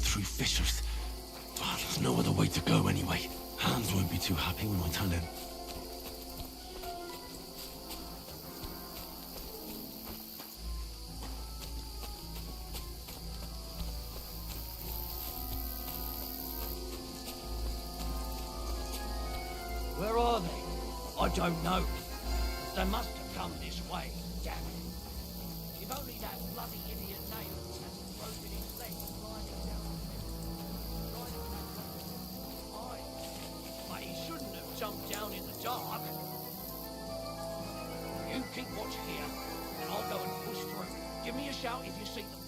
through fissures. But there's no other way to go anyway. Hans won't be too happy when I tell him. Where are they? I don't know. They must have come this way, damn it. If only that bloody idiot Nails hadn't broken his leg climbing down the hill. Aye, but he shouldn't have jumped down in the dark. You keep watch here, and I'll go and push through. Give me a shout if you see them.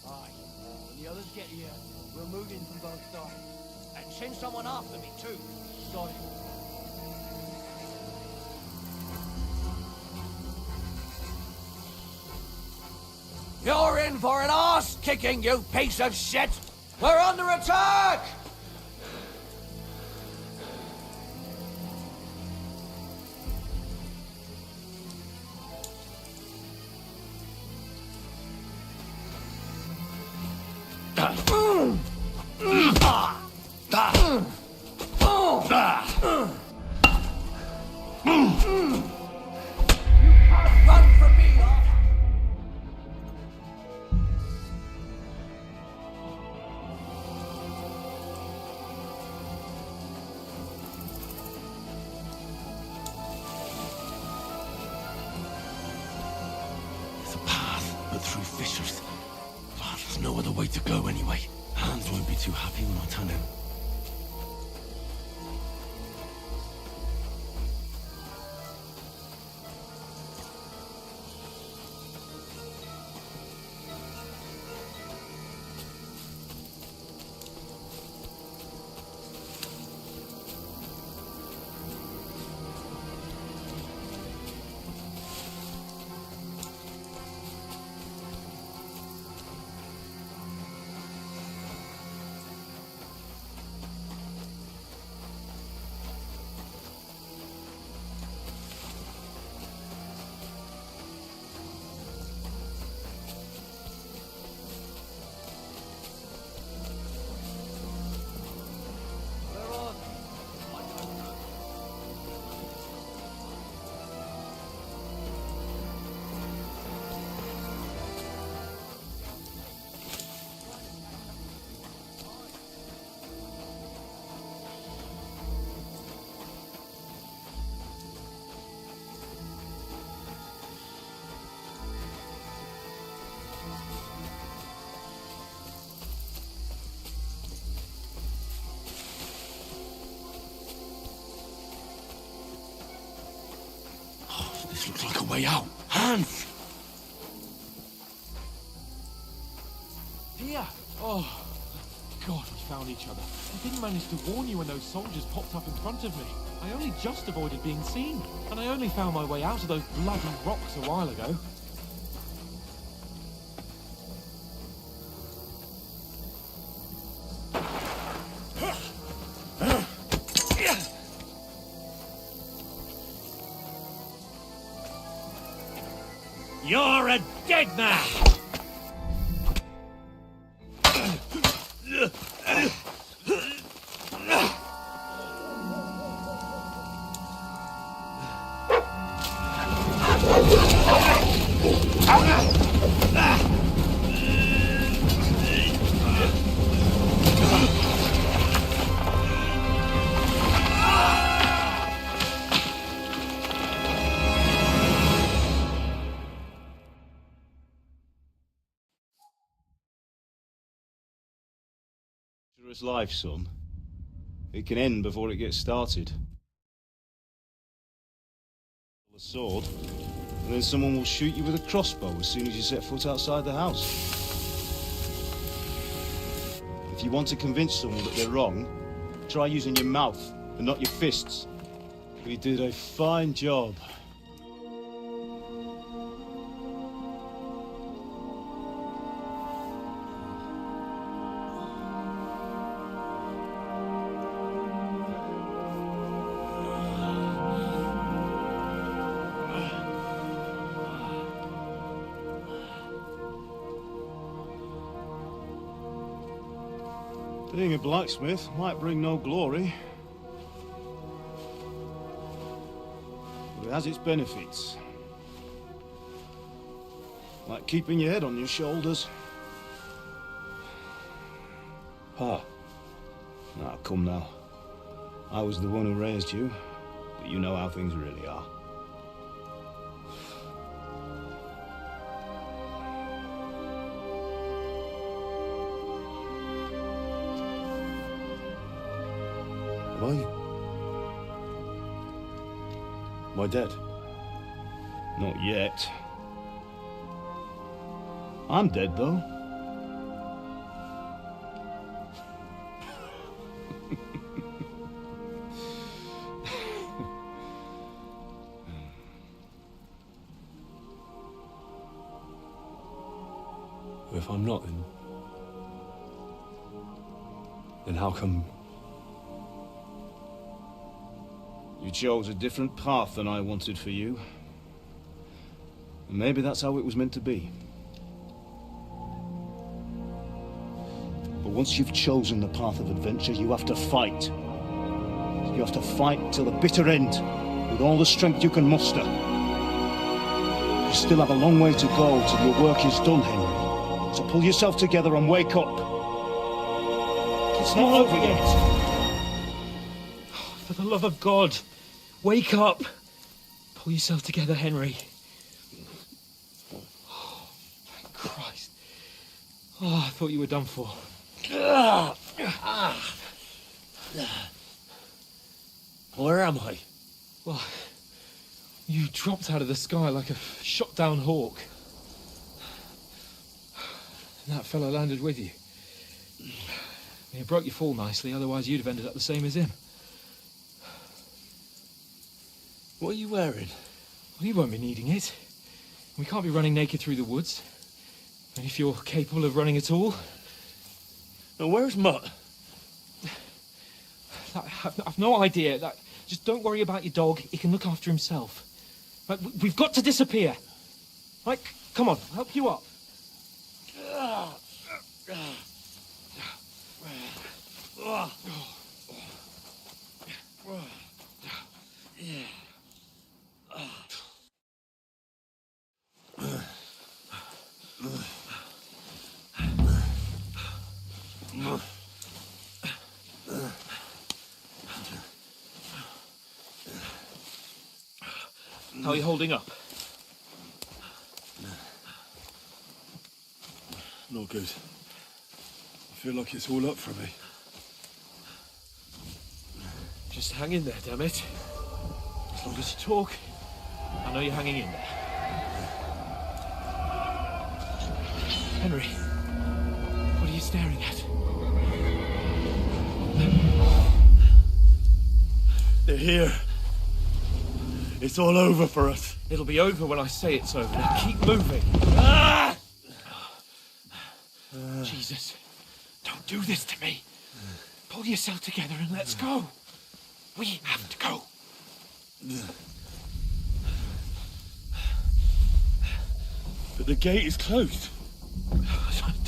Aye, when the others get here, we'll move in from both sides. And send someone after me too. Got it. You're in for an arse-kicking, you piece of shit! We're under attack! You can't run from me, There's a path, but through fissures. But there's no other way to go anyway. Hans won't be too happy when I tell him. This looks like a way out. Hans! Here! Oh, God, we found each other. I didn't manage to warn you when those soldiers popped up in front of me. I only just avoided being seen. And I only found my way out of those bloody rocks a while ago. You're a dead man! Life, son. It can end before it gets started. A sword, and then someone will shoot you with a crossbow as soon as you set foot outside the house. If you want to convince someone that they're wrong, try using your mouth and not your fists. We did a fine job. Being a blacksmith might bring no glory, but it has its benefits. Like keeping your head on your shoulders. Pa. Now, come now. I was the one who raised you, but you know how things really are. Am I dead? Not yet. I'm dead, though. If I'm not, then how come... You chose a different path than I wanted for you. And maybe that's how it was meant to be. But once you've chosen the path of adventure, you have to fight. You have to fight till the bitter end, with all the strength you can muster. You still have a long way to go till your work is done, Henry. So pull yourself together and wake up. It's not over yet. For the love of God, wake up! Pull yourself together, Henry. Oh, thank Christ. Oh, I thought you were done for. Where am I? Well, you dropped out of the sky like a shot-down hawk. And that fellow landed with you. He broke your fall nicely, otherwise you'd have ended up the same as him. What are you wearing? Well, you won't be needing it. We can't be running naked through the woods. And if you're capable of running at all... Now, where's Mutt? I've no idea. Just don't worry about your dog. He can look after himself. Right, we've got to disappear. Right, come on, I'll help you up. How are you holding up? Not good. I feel like it's all up for me. Just hang in there, damn it. As long as you talk, I know you're hanging in there. Henry, what are you staring at? They're here. It's all over for us. It'll be over when I say it's over. Now keep moving. Jesus, don't do this to me. Pull yourself together and let's go. We have to go. But the gate is closed.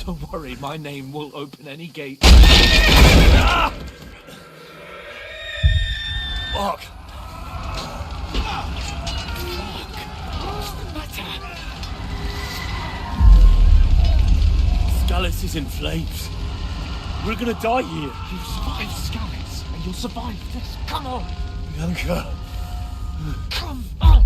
Don't worry, my name will open any gate. Fuck. Scallis is in flames. We're gonna die here. You survived Scallis, and you'll survive this. Come on! Bianca. Come on!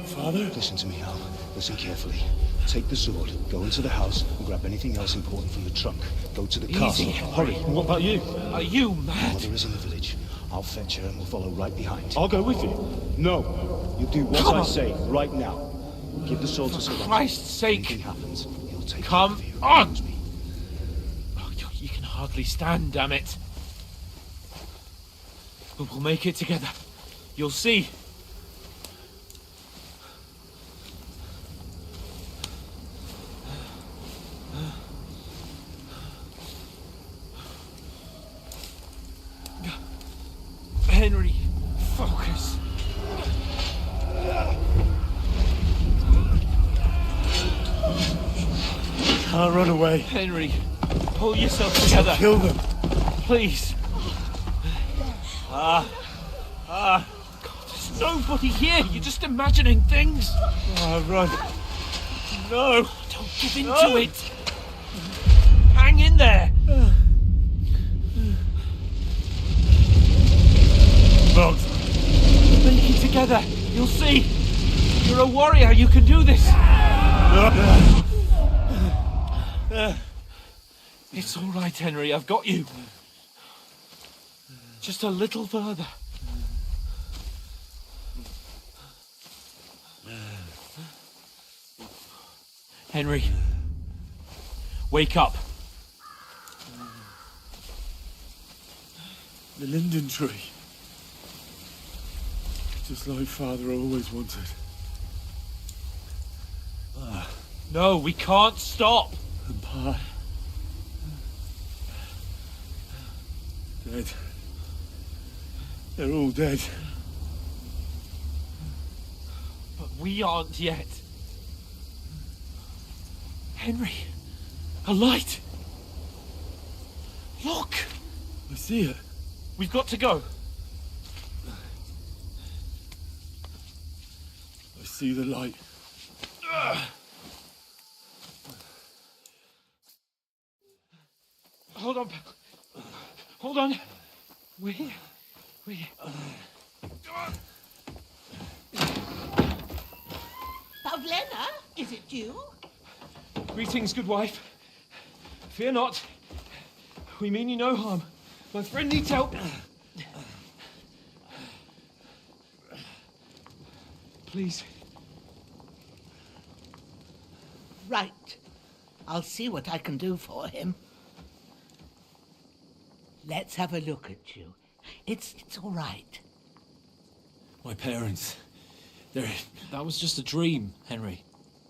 Father? Listen to me, Al. Listen carefully. Take the sword, go into the house, and grab anything else important from the trunk. Go to the castle. Hurry. What about you? Are you mad? Mother is in the village. I'll fetch her and we'll follow right behind. I'll go with you. No. You do what I say right now. Give the sword to Sylvain. For Christ's sake. Anything happens, he'll take Come care of you. on. Promise me. Oh, you can hardly stand, damn it. But we'll make it together. You'll see. Henry, focus. Can't run away. Henry, pull yourself together. Kill them. Please. God, there's nobody here. You're just imagining things. Oh, run. No. Don't give in to it. Hang in there. Bugs. Make it together. You'll see. You're a warrior. You can do this. It's all right, Henry. I've got you. Just a little further. Henry, wake up. The linden tree. Just like Father always wanted. No, we can't stop. And Pa. Dead. They're all dead. But we aren't yet. Henry, a light. Look. I see it. We've got to go. I see the light. Hold on. Hold on. We're here. We're here. Pavlena, is it you? Greetings, good wife. Fear not. We mean you no harm. My friend needs help. Please. Right. I'll see what I can do for him. Let's have a look at you. It's all right. My parents. They're... That was just a dream, Henry.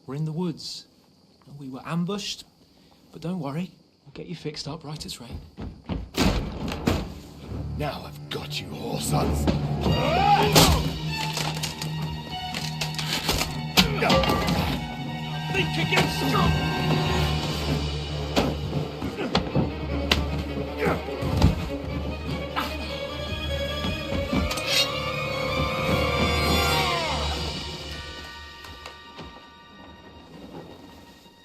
We're in the woods. We were ambushed, but don't worry. We'll get you fixed up right as rain. Now I've got you, whore sons. Think against strong.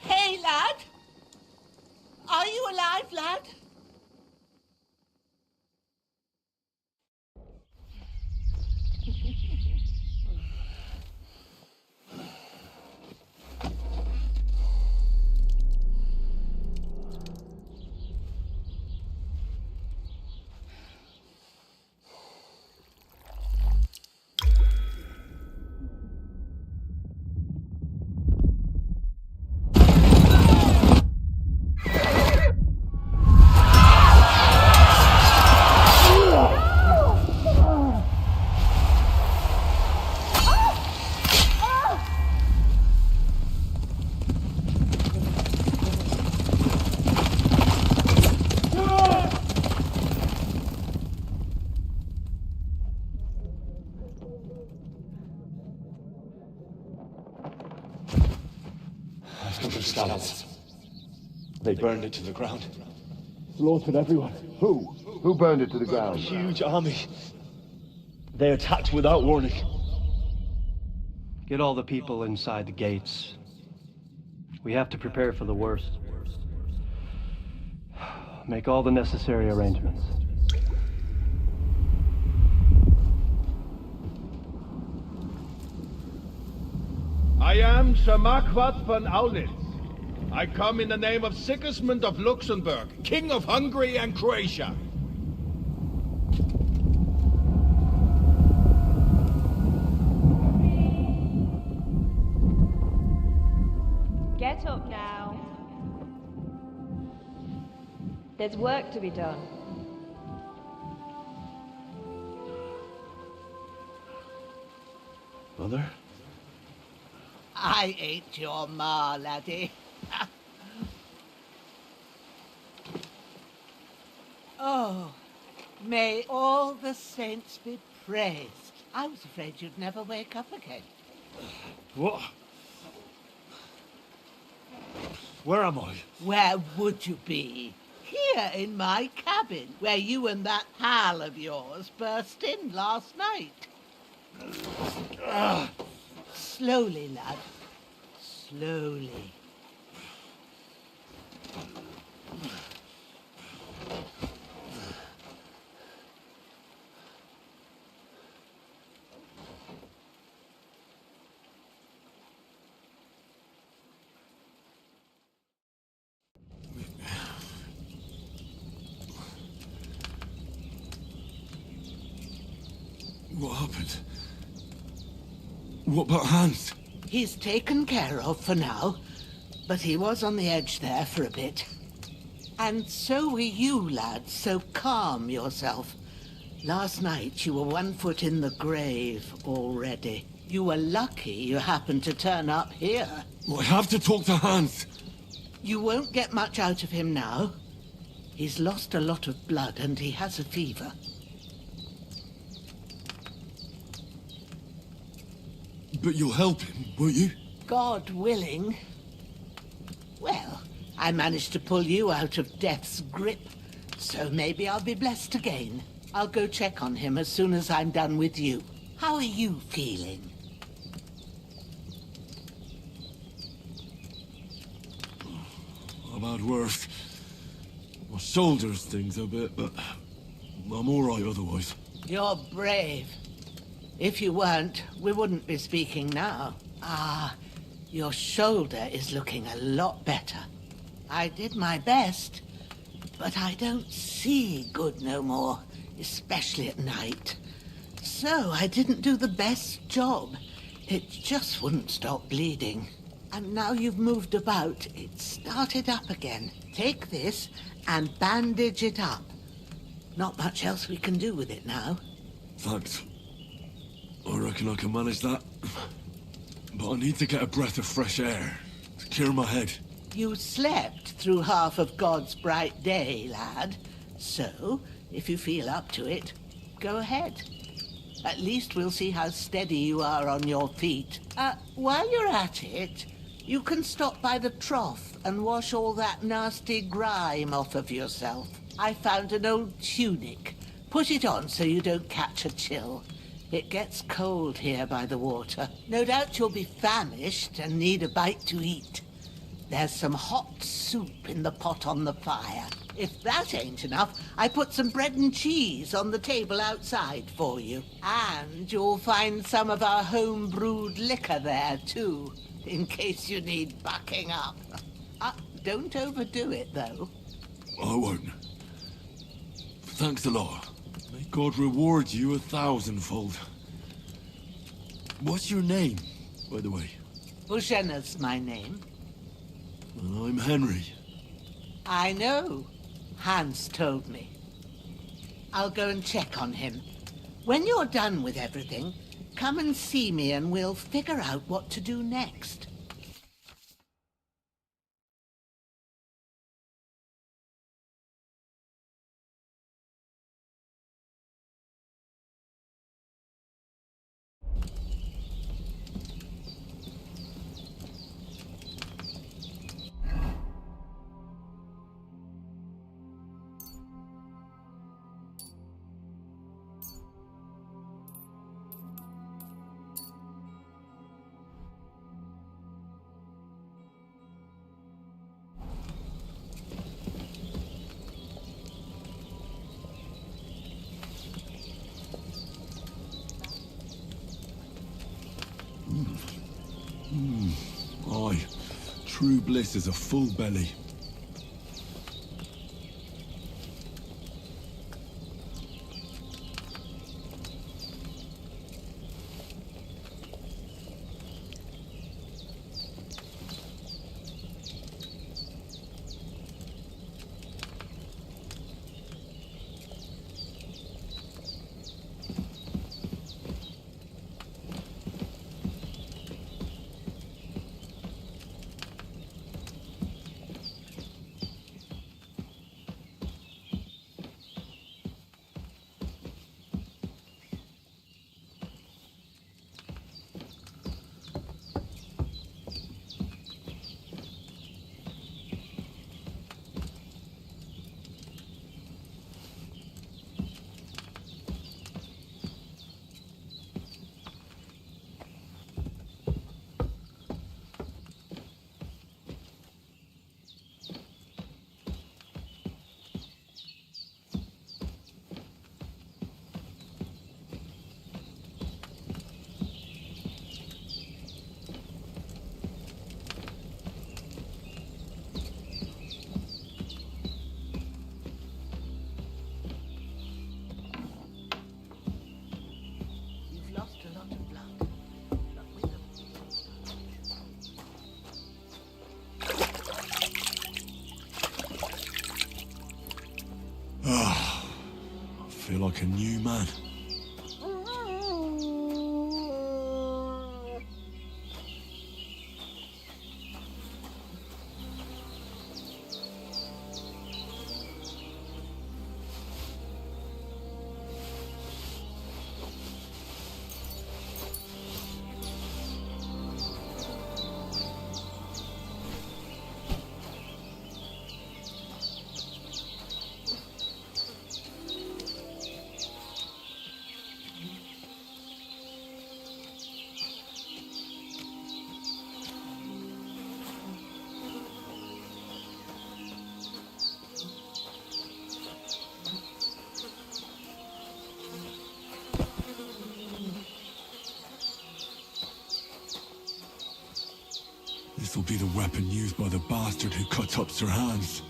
Hey, lad. Are you alive, lad? Scallops. They burned it to the ground. Slaughtered everyone. Who? Who burned it to the ground? Huge army. They attacked without warning. Get all the people inside the gates. We have to prepare for the worst. Make all the necessary arrangements. I am Sir Marquardt von Aulitz. I come in the name of Sigismund of Luxembourg, King of Hungary and Croatia. Get up now. There's work to be done. Mother? I ain't your ma, laddie. Oh, May all the saints be praised. I was afraid you'd never wake up again. What? Where am I? Where would you be? Here in my cabin, where you and that pal of yours burst in last night. Slowly, lad. Slowly. What happened? What about Hans? He's taken care of for now, but he was on the edge there for a bit. And so were you, lad, so calm yourself. Last night you were 1 foot in the grave already. You were lucky you happened to turn up here. Well, I have to talk to Hans. You won't get much out of him now. He's lost a lot of blood and he has a fever. But you'll help him, won't you? God willing. Well, I managed to pull you out of death's grip, so maybe I'll be blessed again. I'll go check on him as soon as I'm done with you. How are you feeling? I've had worse. My shoulder stings a bit, but I'm all right otherwise. You're brave. If you weren't, we wouldn't be speaking now. Ah, your shoulder is looking a lot better. I did my best, but I don't see good no more, especially at night. So I didn't do the best job. It just wouldn't stop bleeding. And now you've moved about, it started up again. Take this and bandage it up. Not much else we can do with it now. Thanks. I reckon I can manage that. But I need to get a breath of fresh air to clear my head. You slept through half of God's bright day, lad. So, if you feel up to it, go ahead. At least we'll see how steady you are on your feet. While you're at it, you can stop by the trough and wash all that nasty grime off of yourself. I found an old tunic. Put it on so you don't catch a chill. It gets cold here by the water. No doubt you'll be famished and need a bite to eat. There's some hot soup in the pot on the fire. If that ain't enough, I put some bread and cheese on the table outside for you. And you'll find some of our home-brewed liquor there, too, in case you need bucking up. Don't overdo it, though. I won't. Thanks a lot. May God reward you 1,000-fold. What's your name, by the way? Bushenna's my name. And I'm Henry. I know. Hans told me. I'll go and check on him. When you're done with everything, come and see me and we'll figure out what to do next. Aye. True bliss is a full belly. like a new man. This will be the weapon used by the bastard who cut up Sir Hans.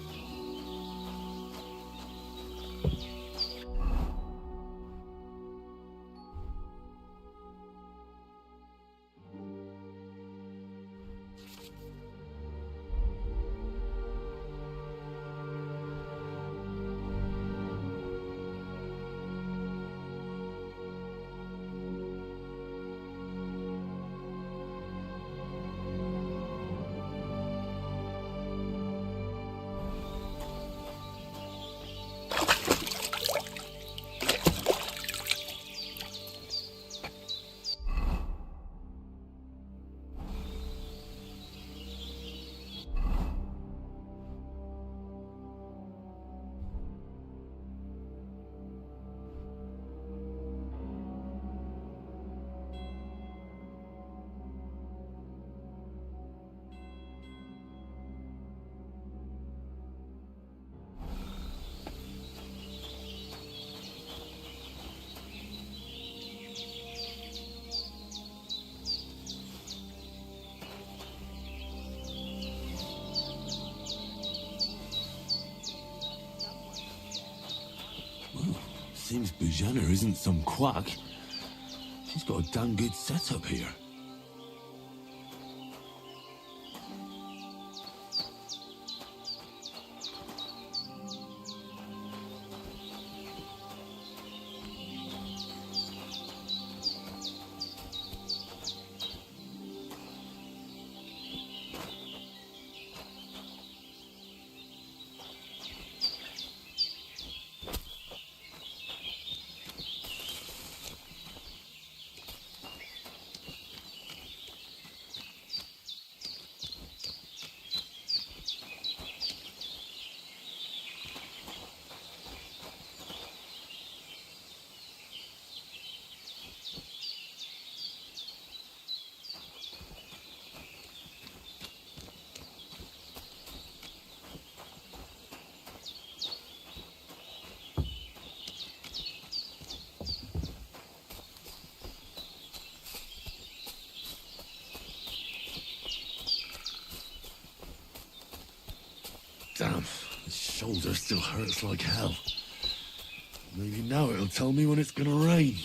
Seems Bujana isn't some quack. She's got a damn good setup here. Damn, his shoulder still hurts like hell. Maybe now it'll tell me when it's gonna rain.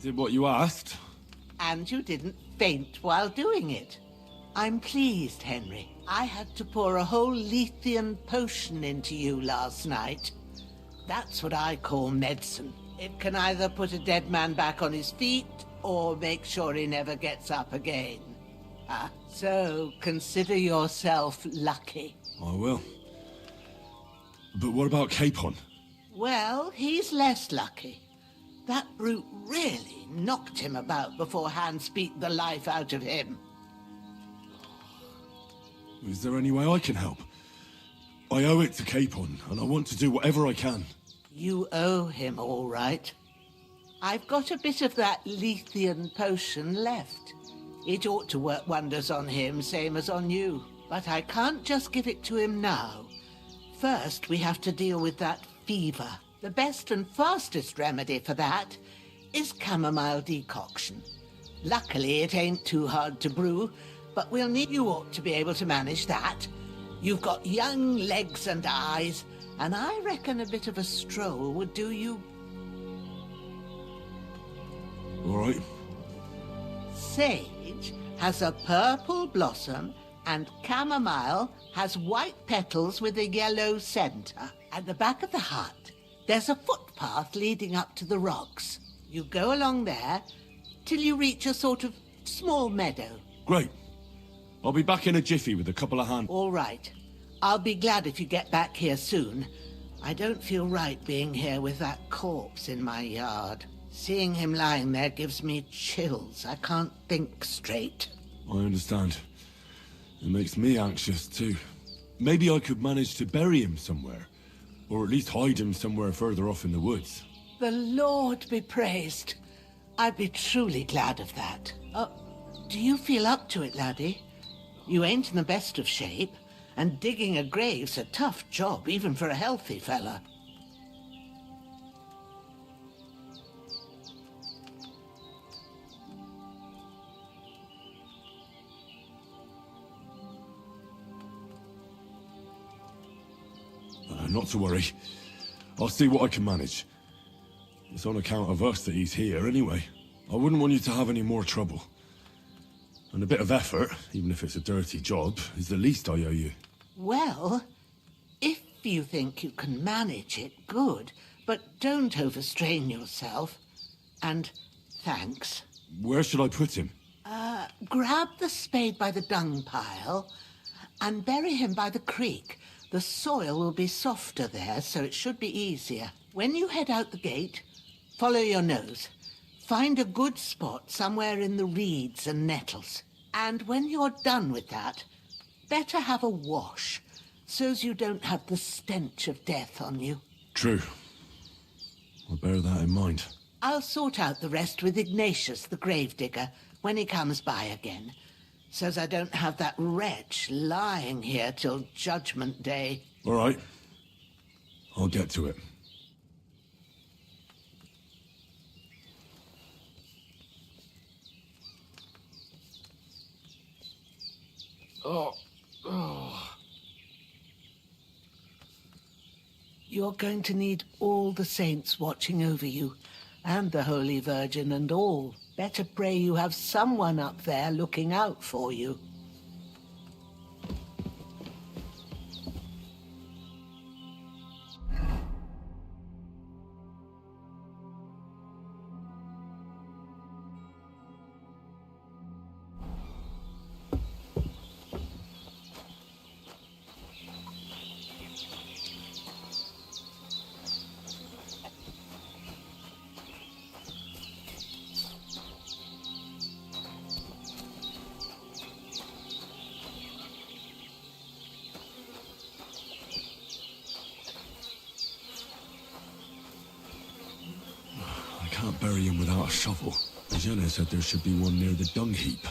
did what you asked. And you didn't faint while doing it. I'm pleased, Henry. I had to pour a whole Lethean potion into you last night. That's what I call medicine. It can either put a dead man back on his feet, or make sure he never gets up again. So consider yourself lucky. I will. But what about Capon? Well, he's less lucky. That brute really knocked him about before Hans beat the life out of him. Is there any way I can help? I owe it to Capon, and I want to do whatever I can. You owe him, all right. I've got a bit of that Lethean potion left. It ought to work wonders on him, same as on you. But I can't just give it to him now. First, we have to deal with that fever. The best and fastest remedy for that is chamomile decoction. Luckily, it ain't too hard to brew, but we'll need you ought to be able to manage that. You've got young legs and eyes, and I reckon a bit of a stroll would do you. All right. Sage has a purple blossom, and chamomile has white petals with a yellow center. At the back of the hut, there's a footpath leading up to the rocks. You go along there till you reach a sort of small meadow. Great. I'll be back in a jiffy with a couple of hands. All right. I'll be glad if you get back here soon. I don't feel right being here with that corpse in my yard. Seeing him lying there gives me chills. I can't think straight. I understand. It makes me anxious too. Maybe I could manage to bury him somewhere. Or at least hide him somewhere further off in the woods. The Lord be praised. I'd be truly glad of that. Do you feel up to it, laddie? You ain't in the best of shape, and digging a grave's a tough job, even for a healthy fella. Not to worry. I'll see what I can manage. It's on account of us that he's here anyway. I wouldn't want you to have any more trouble. And a bit of effort, even if it's a dirty job, is the least I owe you. Well, if you think you can manage it, good. But don't overstrain yourself. And thanks. Where should I put him? Grab the spade by the dung pile and bury him by the creek. The soil will be softer there, so it should be easier. When you head out the gate, follow your nose. Find a good spot somewhere in the reeds and nettles. And when you're done with that, better have a wash, so's you don't have the stench of death on you. True. I'll bear that in mind. I'll sort out the rest with Ignatius, the gravedigger, when he comes by again. So's I don't have that wretch lying here till Judgment Day. All right. I'll get to it. You're going to need all the saints watching over you, and the Holy Virgin and all. Better pray you have someone up there looking out for you. I can't bury him without a shovel. Jenna said there should be one near the dung heap.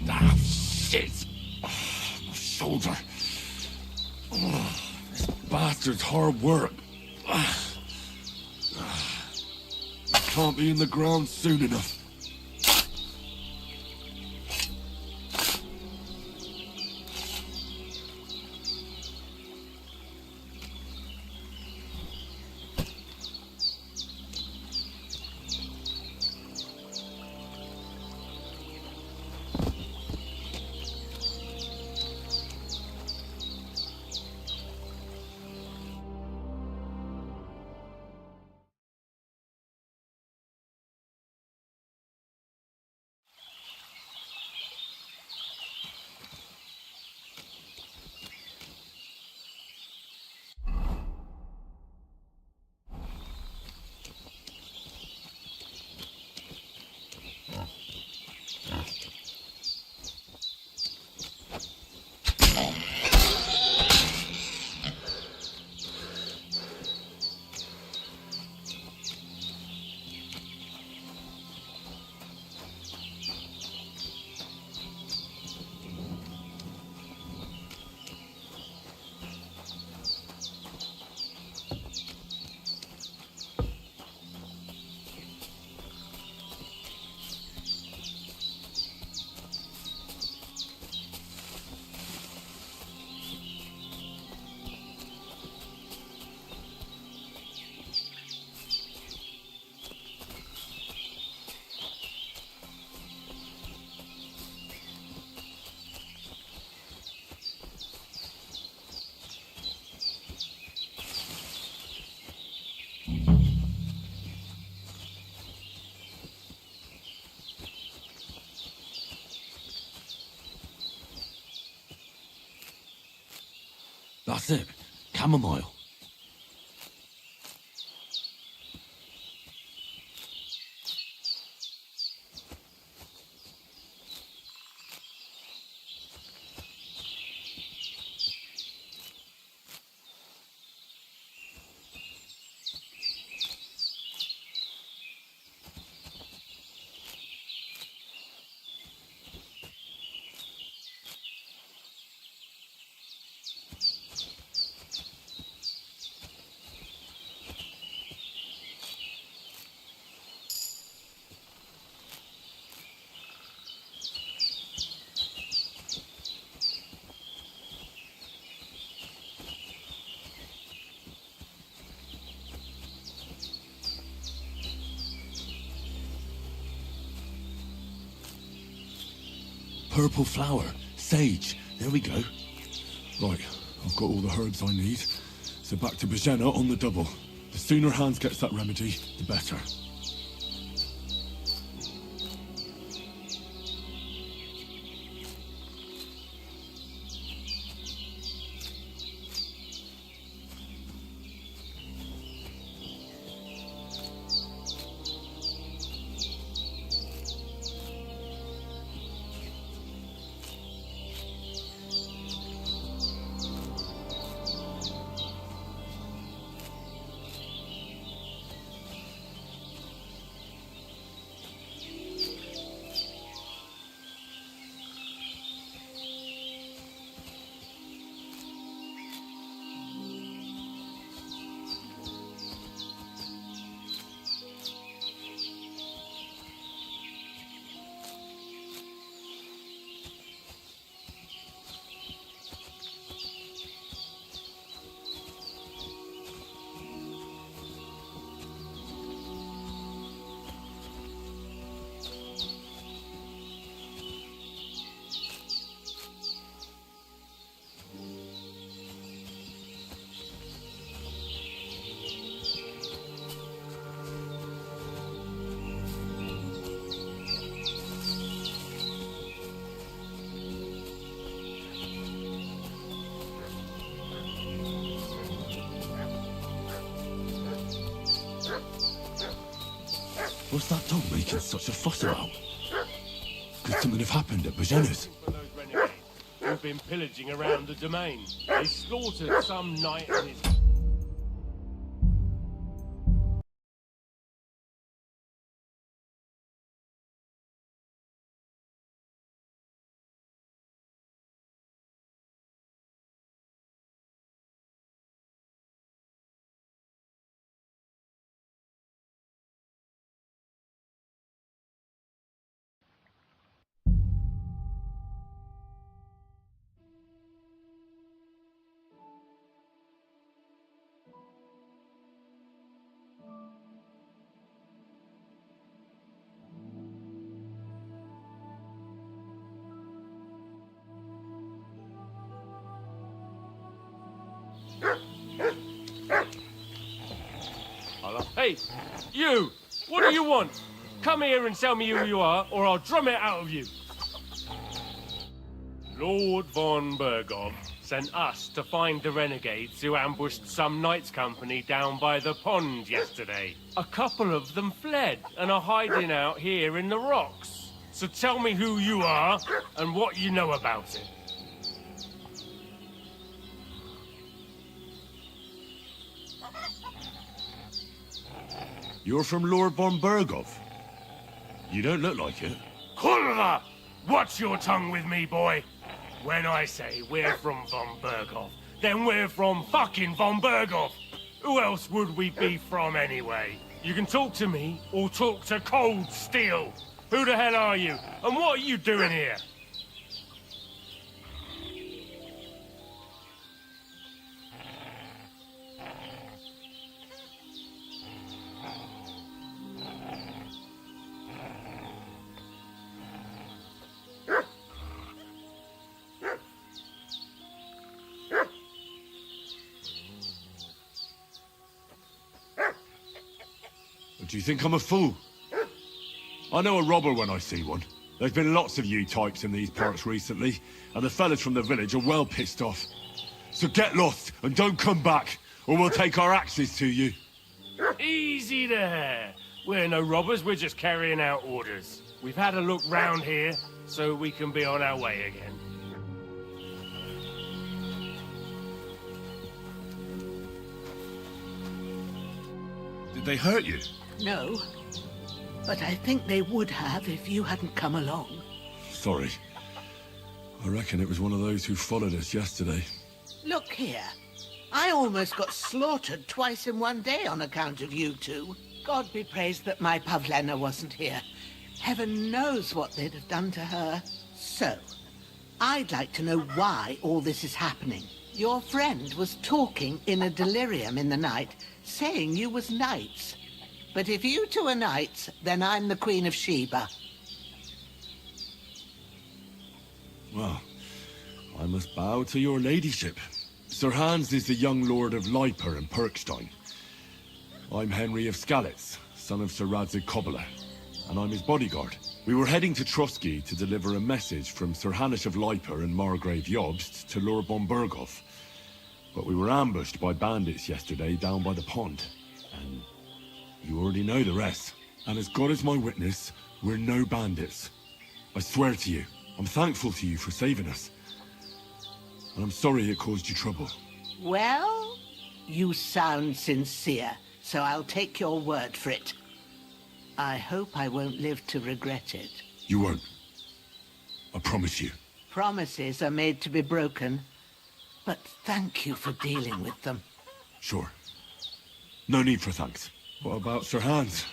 Ah, shit! Oh, my shoulder. Oh, this bastard's hard work. Can't be in the ground soon enough. That's it. Chamomile. Purple flower. Sage. There we go. Right, I've got all the herbs I need. So back to Bajena on the double. The sooner Hans gets that remedy, the better. What's that dog making such a fuss about? Could something have happened at Bajena's? For those renegades who've been pillaging around the domain. They slaughtered some knight and his Hey, you! What do you want? Come here and tell me who you are, or I'll drum it out of you. Lord von Bergov sent us to find the renegades who ambushed some knights' company down by the pond yesterday. A couple of them fled and are hiding out here in the rocks. So tell me who you are and what you know about it. You're from Lord von Bergov? You don't look like it. Kurva! Watch your tongue with me, boy. When I say we're from von Bergov, then we're from fucking von Bergov. Who else would we be from anyway? You can talk to me or talk to cold steel. Who the hell are you? And what are you doing here? Do you think I'm a fool? I know a robber when I see one. There's been lots of you types in these parts recently, and the fellas from the village are well pissed off. So get lost and don't come back, or we'll take our axes to you. Easy there. We're no robbers, we're just carrying out orders. We've had a look round here, so we can be on our way again. Did they hurt you? No, but I think they would have if you hadn't come along. Sorry. I reckon it was one of those who followed us yesterday. Look here. I almost got slaughtered twice in one day on account of you two. God be praised that my Pavlena wasn't here. Heaven knows what they'd have done to her. So, I'd like to know why all this is happening. Your friend was talking in a delirium in the night, saying you was knights. But if you two are knights, then I'm the Queen of Sheba. Well, I must bow to your ladyship. Sir Hans is the young lord of Leiper and Perkstein. I'm Henry of Skalitz, son of Sir Radzig Kobyla, and I'm his bodyguard. We were heading to Trotsky to deliver a message from Sir Hanish of Leiper and Margrave Jobst to Lord von Bergov. But we were ambushed by bandits yesterday down by the pond, and you already know the rest. And as God is my witness, we're no bandits. I swear to you, I'm thankful to you for saving us. And I'm sorry it caused you trouble. Well, you sound sincere, so I'll take your word for it. I hope I won't live to regret it. You won't. I promise you. Promises are made to be broken, but thank you for dealing with them. Sure. No need for thanks. What about Sir Hans?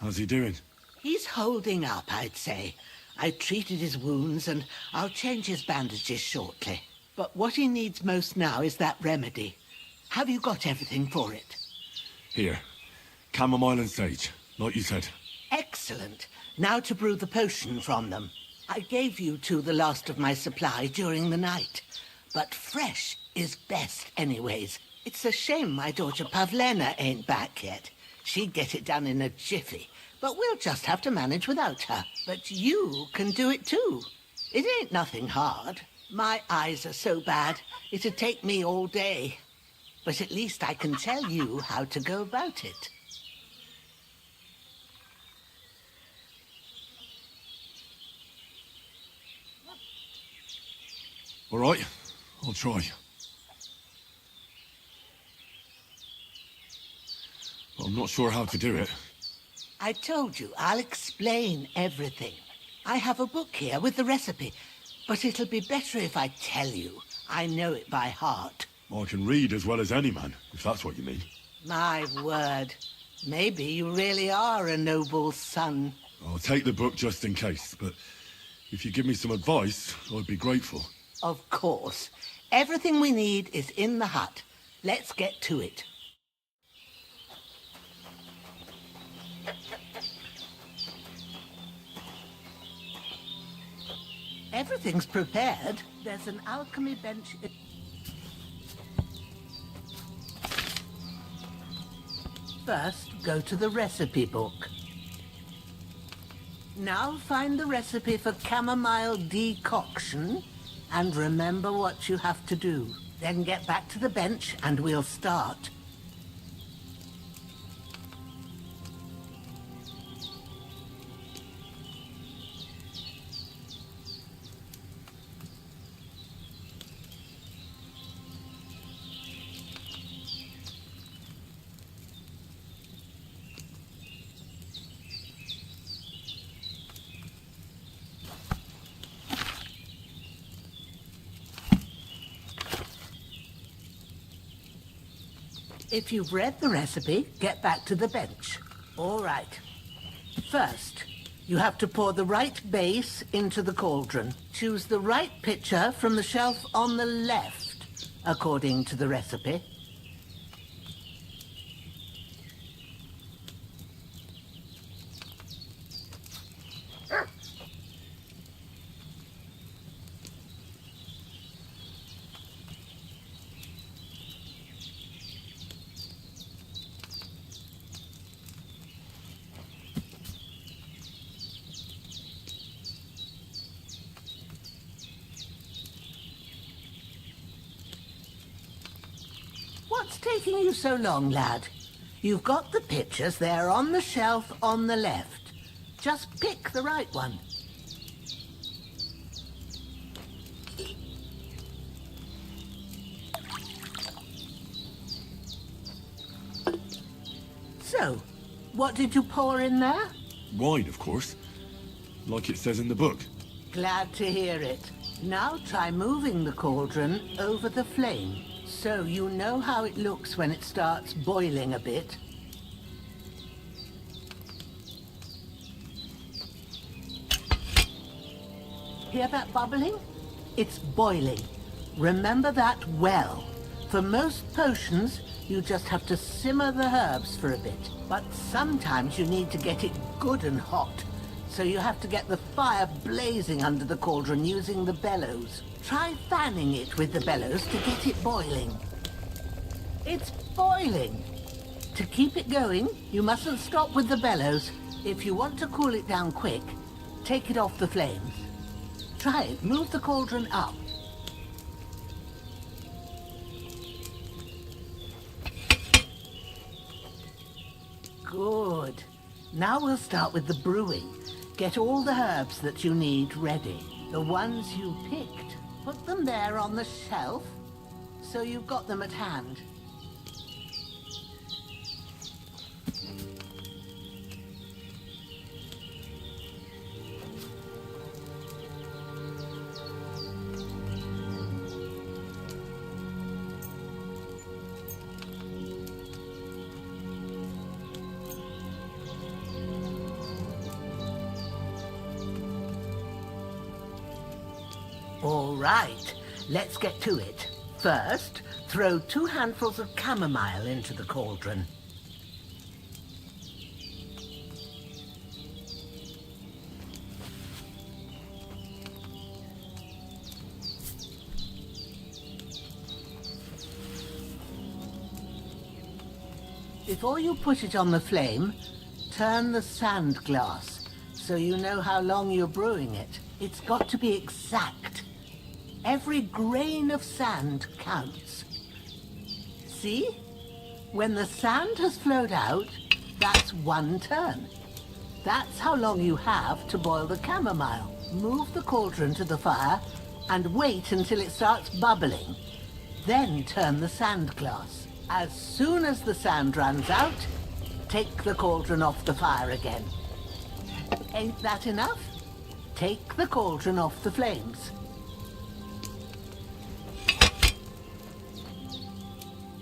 How's he doing? He's holding up, I'd say. I treated his wounds, and I'll change his bandages shortly. But what he needs most now is that remedy. Have you got everything for it? Here. Chamomile and sage, like you said. Excellent. Now to brew the potion from them. I gave you two the last of my supply during the night. But fresh is best anyways. It's a shame my daughter Pavlena ain't back yet. She'd get it done in a jiffy. But we'll just have to manage without her. But you can do it too. It ain't nothing hard. My eyes are so bad, it'd take me all day. But at least I can tell you how to go about it. All right, I'll try. But I'm not sure how to do it. I told you, I'll explain everything. I have a book here with the recipe, but it'll be better if I tell you. I know it by heart. I can read as well as any man, if that's what you mean. My word. Maybe you really are a noble son. I'll take the book just in case, but if you give me some advice, I'd be grateful. Of course. Everything we need is in the hut. Let's get to it. Everything's prepared. There's an alchemy bench. First, go to the recipe book. Now find the recipe for chamomile decoction and remember what you have to do. Then get back to the bench and we'll start. If you've read the recipe, get back to the bench. All right. First, you have to pour the right base into the cauldron. Choose the right pitcher from the shelf on the left, according to the recipe. What's taking you so long, lad? You've got the pitchers there on the shelf on the left. Just pick the right one. So, what did you pour in there? Wine, of course. Like it says in the book. Glad to hear it. Now try moving the cauldron over the flame, so you know how it looks when it starts boiling a bit. Hear that bubbling? It's boiling. Remember that well. For most potions, you just have to simmer the herbs for a bit. But sometimes you need to get it good and hot. So you have to get the fire blazing under the cauldron using the bellows. Try fanning it with the bellows to get it boiling. It's boiling. To keep it going, you mustn't stop with the bellows. If you want to cool it down quick, take it off the flames. Try it. Move the cauldron up. Good. Now we'll start with the brewing. Get all the herbs that you need ready. The ones you picked. Put them there on the shelf, so you've got them at hand. All right, let's get to it. First, throw 2 handfuls of chamomile into the cauldron. Before you put it on the flame, turn the sand glass so you know how long you're brewing it. It's got to be exact. Every grain of sand counts. See? When the sand has flowed out, that's 1 turn. That's how long you have to boil the chamomile. Move the cauldron to the fire and wait until it starts bubbling. Then turn the sand glass. As soon as the sand runs out, take the cauldron off the fire again. Ain't that enough? Take the cauldron off the flames.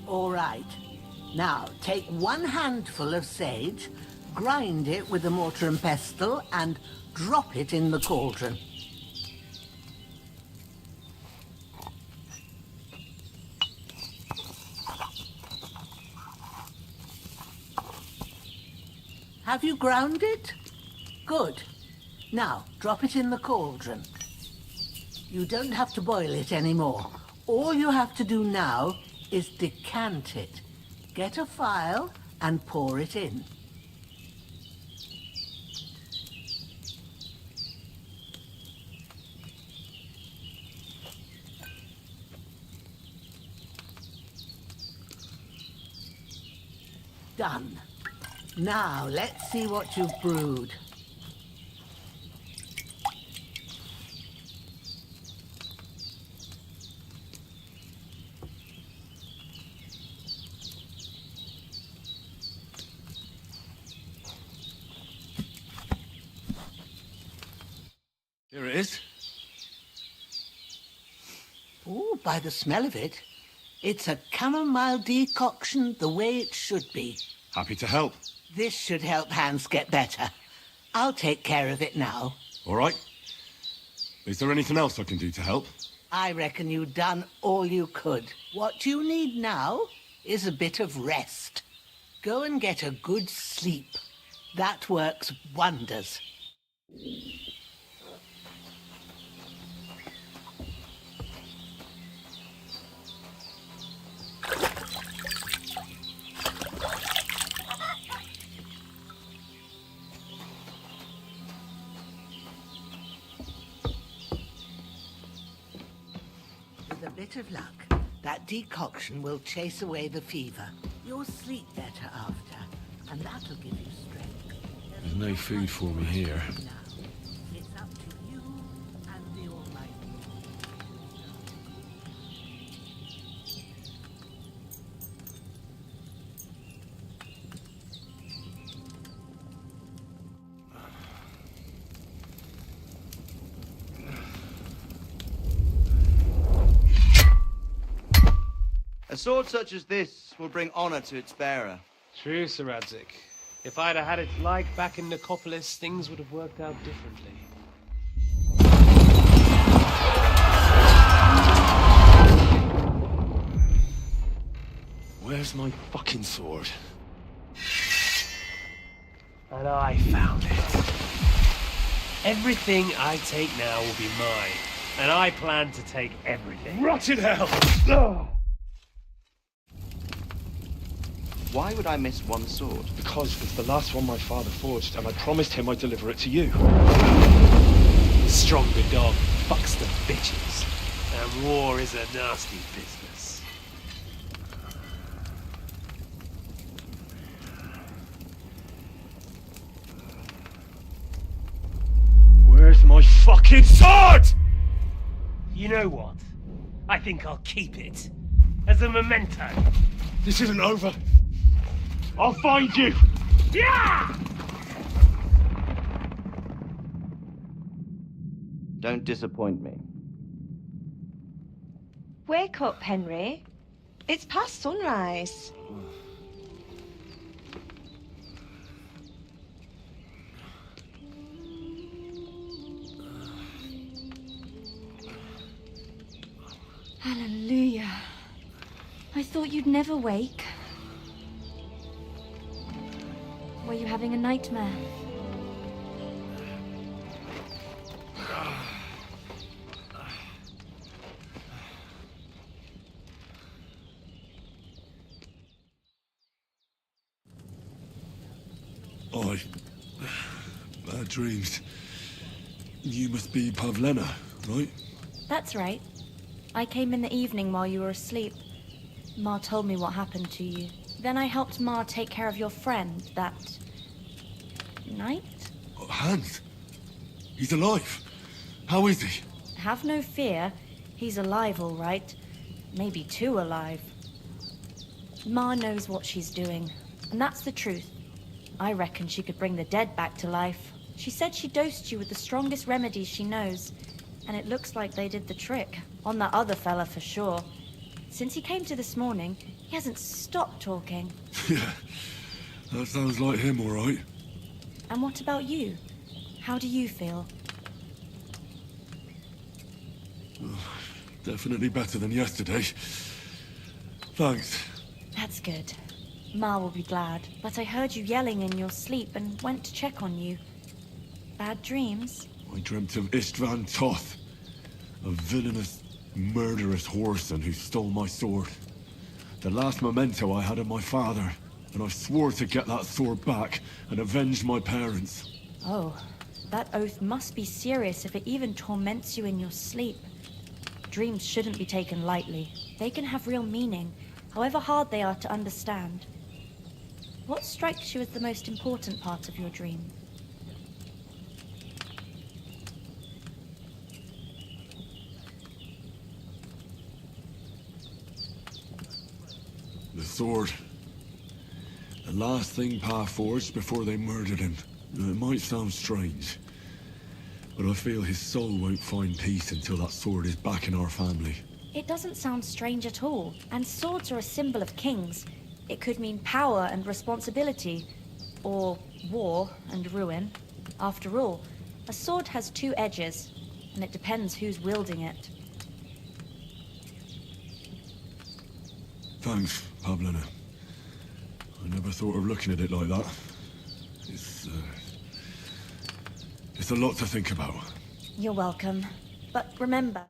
All right. Now, take 1 handful of sage, grind it with a mortar and pestle, and drop it in the cauldron. Have you ground it? Good. Now, drop it in the cauldron. You don't have to boil it anymore. All you have to do now is decant it. Get a file and pour it in. Done. Now, let's see what you've brewed. Here it is. Oh, by the smell of it, it's a chamomile decoction the way it should be. Happy to help. This should help Hans get better. I'll take care of it now. All right. Is there anything else I can do to help? I reckon you've done all you could. What you need now is a bit of rest. Go and get a good sleep. That works wonders. With a bit of luck, that decoction will chase away the fever. You'll sleep better after, and that'll give you strength. There's no food for me here. Now, it's up to you and the Almighty. A sword such as this will bring honor to its bearer. True, Sir Radzik. If I'd have had its like back in Nicopolis, things would have worked out differently. Where's my fucking sword? And I found it. Everything I take now will be mine, and I plan to take everything. Rot in hell! Why would I miss one sword? Because it's the last one my father forged, and I promised him I'd deliver it to you. Stronger dog fucks the bitches, and war is a nasty business. Where's my fucking sword? You know what? I think I'll keep it. As a memento. This isn't over. I'll find you! Yeah! Don't disappoint me. Wake up, Henry. It's past sunrise. Hallelujah. I thought you'd never wake. Were you having a nightmare? Bad dreams. You must be Pavlena, right? That's right. I came in the evening while you were asleep. Ma told me what happened to you. Then I helped Ma take care of your friend that night? Oh, Hans? He's alive. How is he? Have no fear. He's alive, all right. Maybe too alive. Ma knows what she's doing, and that's the truth. I reckon she could bring the dead back to life. She said she dosed you with the strongest remedies she knows, and it looks like they did the trick. On that other fella for sure. Since he came to this morning, he hasn't stopped talking. Yeah, that sounds like him, all right. And what about you? How do you feel? Definitely better than yesterday. Thanks. That's good. Ma will be glad, but I heard you yelling in your sleep and went to check on you. Bad dreams? I dreamt of Istvan Toth, a villainous, murderous whoreson who stole my sword. The last memento I had of my father. and I swore to get that sword back and avenge my parents. Oh, that oath must be serious if it even torments you in your sleep. Dreams shouldn't be taken lightly. They can have real meaning, however hard they are to understand. What strikes you as the most important part of your dream? The sword. The last thing Pa forged before they murdered him. It might sound strange, but I feel his soul won't find peace until that sword is back in our family. It doesn't sound strange at all, and swords are a symbol of kings. It could mean power and responsibility, or war and ruin. After all, a sword has two edges, and it depends who's wielding it. Thanks, Pavlina. I never thought of looking at it like that. It's a lot to think about. You're welcome. But remember,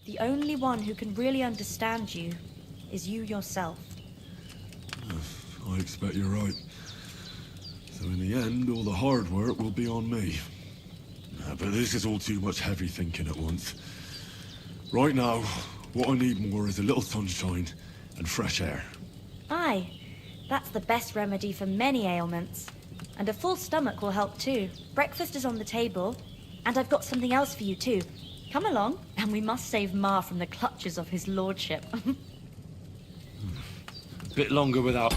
the only one who can really understand you is you yourself. I expect you're right. So in the end, all the hard work will be on me. But this is all too much heavy thinking at once. Right now, what I need more is a little sunshine and fresh air. Aye, that's the best remedy for many ailments. And a full stomach will help too. Breakfast is on the table, and I've got something else for you too. Come along, and we must save Ma from the clutches of his lordship. A bit longer without...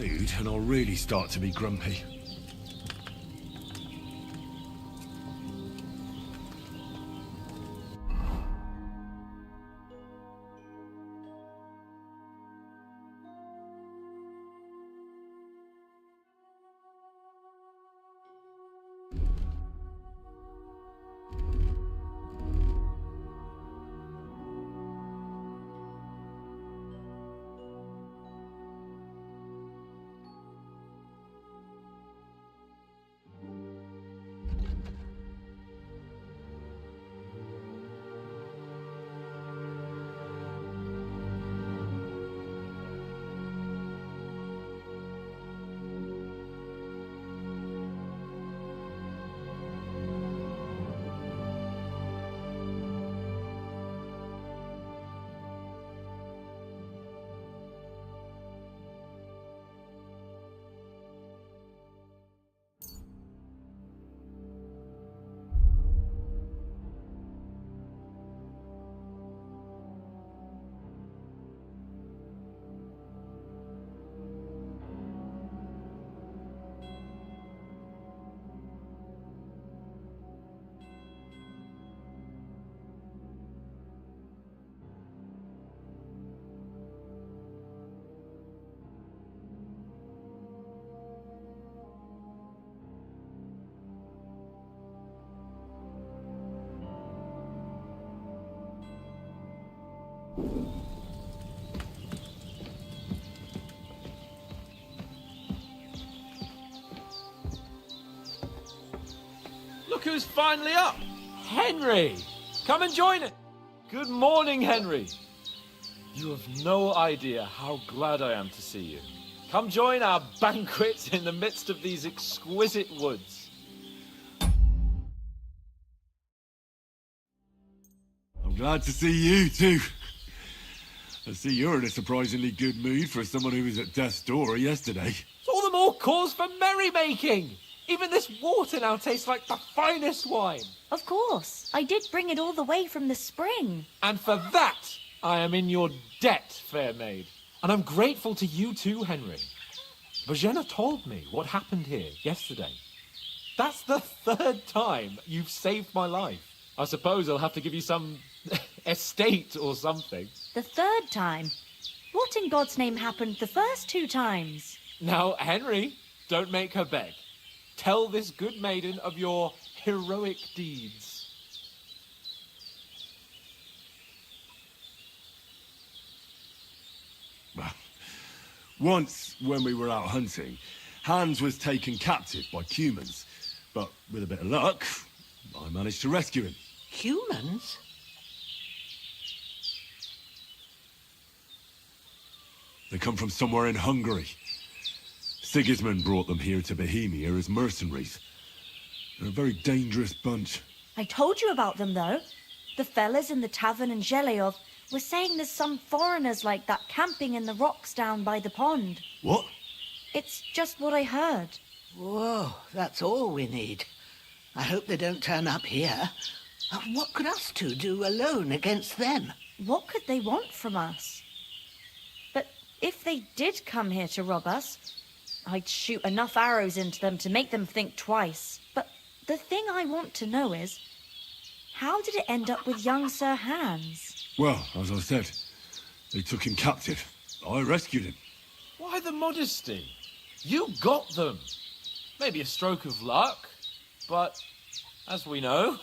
food, and I'll really start to be grumpy. Look who's finally up! Henry! Come and join it! Good morning, Henry! You have no idea how glad I am to see you. Come join our banquet in the midst of these exquisite woods. I'm glad to see you, too. I see you're in a surprisingly good mood for someone who was at death's door yesterday. It's all the more cause for merrymaking! Even this water now tastes like the finest wine. Of course. I did bring it all the way from the spring. And for that, I am in your debt, fair maid. And I'm grateful to you too, Henry. Bojena told me what happened here yesterday. That's the third time you've saved my life. I suppose I'll have to give you some estate or something. The third time? What in God's name happened the first 2 times? Now, Henry, don't make her beg. Tell this good maiden of your heroic deeds. Well, once, when we were out hunting, Hans was taken captive by humans. But with a bit of luck, I managed to rescue him. Humans? They come from somewhere in Hungary. Sigismund brought them here to Bohemia as mercenaries. They're a very dangerous bunch. I told you about them, though. The fellas in the tavern in Zheleyov were saying there's some foreigners like that camping in the rocks down by the pond. What? It's just what I heard. Whoa, that's all we need. I hope they don't turn up here. What could us two do alone against them? What could they want from us? But if they did come here to rob us, I'd shoot enough arrows into them to make them think twice. But the thing I want to know is, how did it end up with young Sir Hans? Well, as I said, they took him captive. I rescued him. Why the modesty? You got them. Maybe a stroke of luck, but as we know,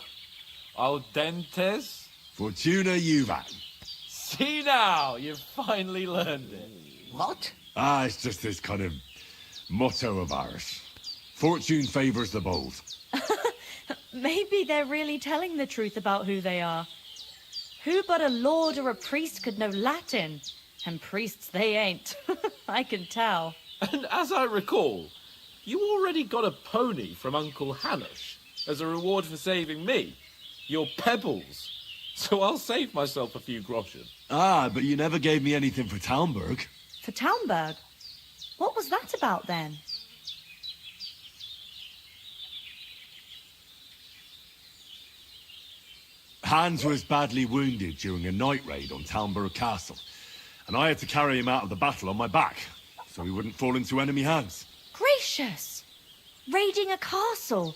al dentes. Fortuna juvat. See now, you've finally learned it. What? It's just this kind of motto of ours. Fortune favours the bold. Maybe they're really telling the truth about who they are. Who but a lord or a priest could know Latin? And priests they ain't. I can tell. And as I recall, you already got a pony from Uncle Hanush as a reward for saving me. Your pebbles. So I'll save myself a few groschen. But you never gave me anything for Talmberg. For Talmberg? What was that about then? Hans was badly wounded during a night raid on Talmberg Castle, and I had to carry him out of the battle on my back. so he wouldn't fall into enemy hands. Gracious! Raiding a castle.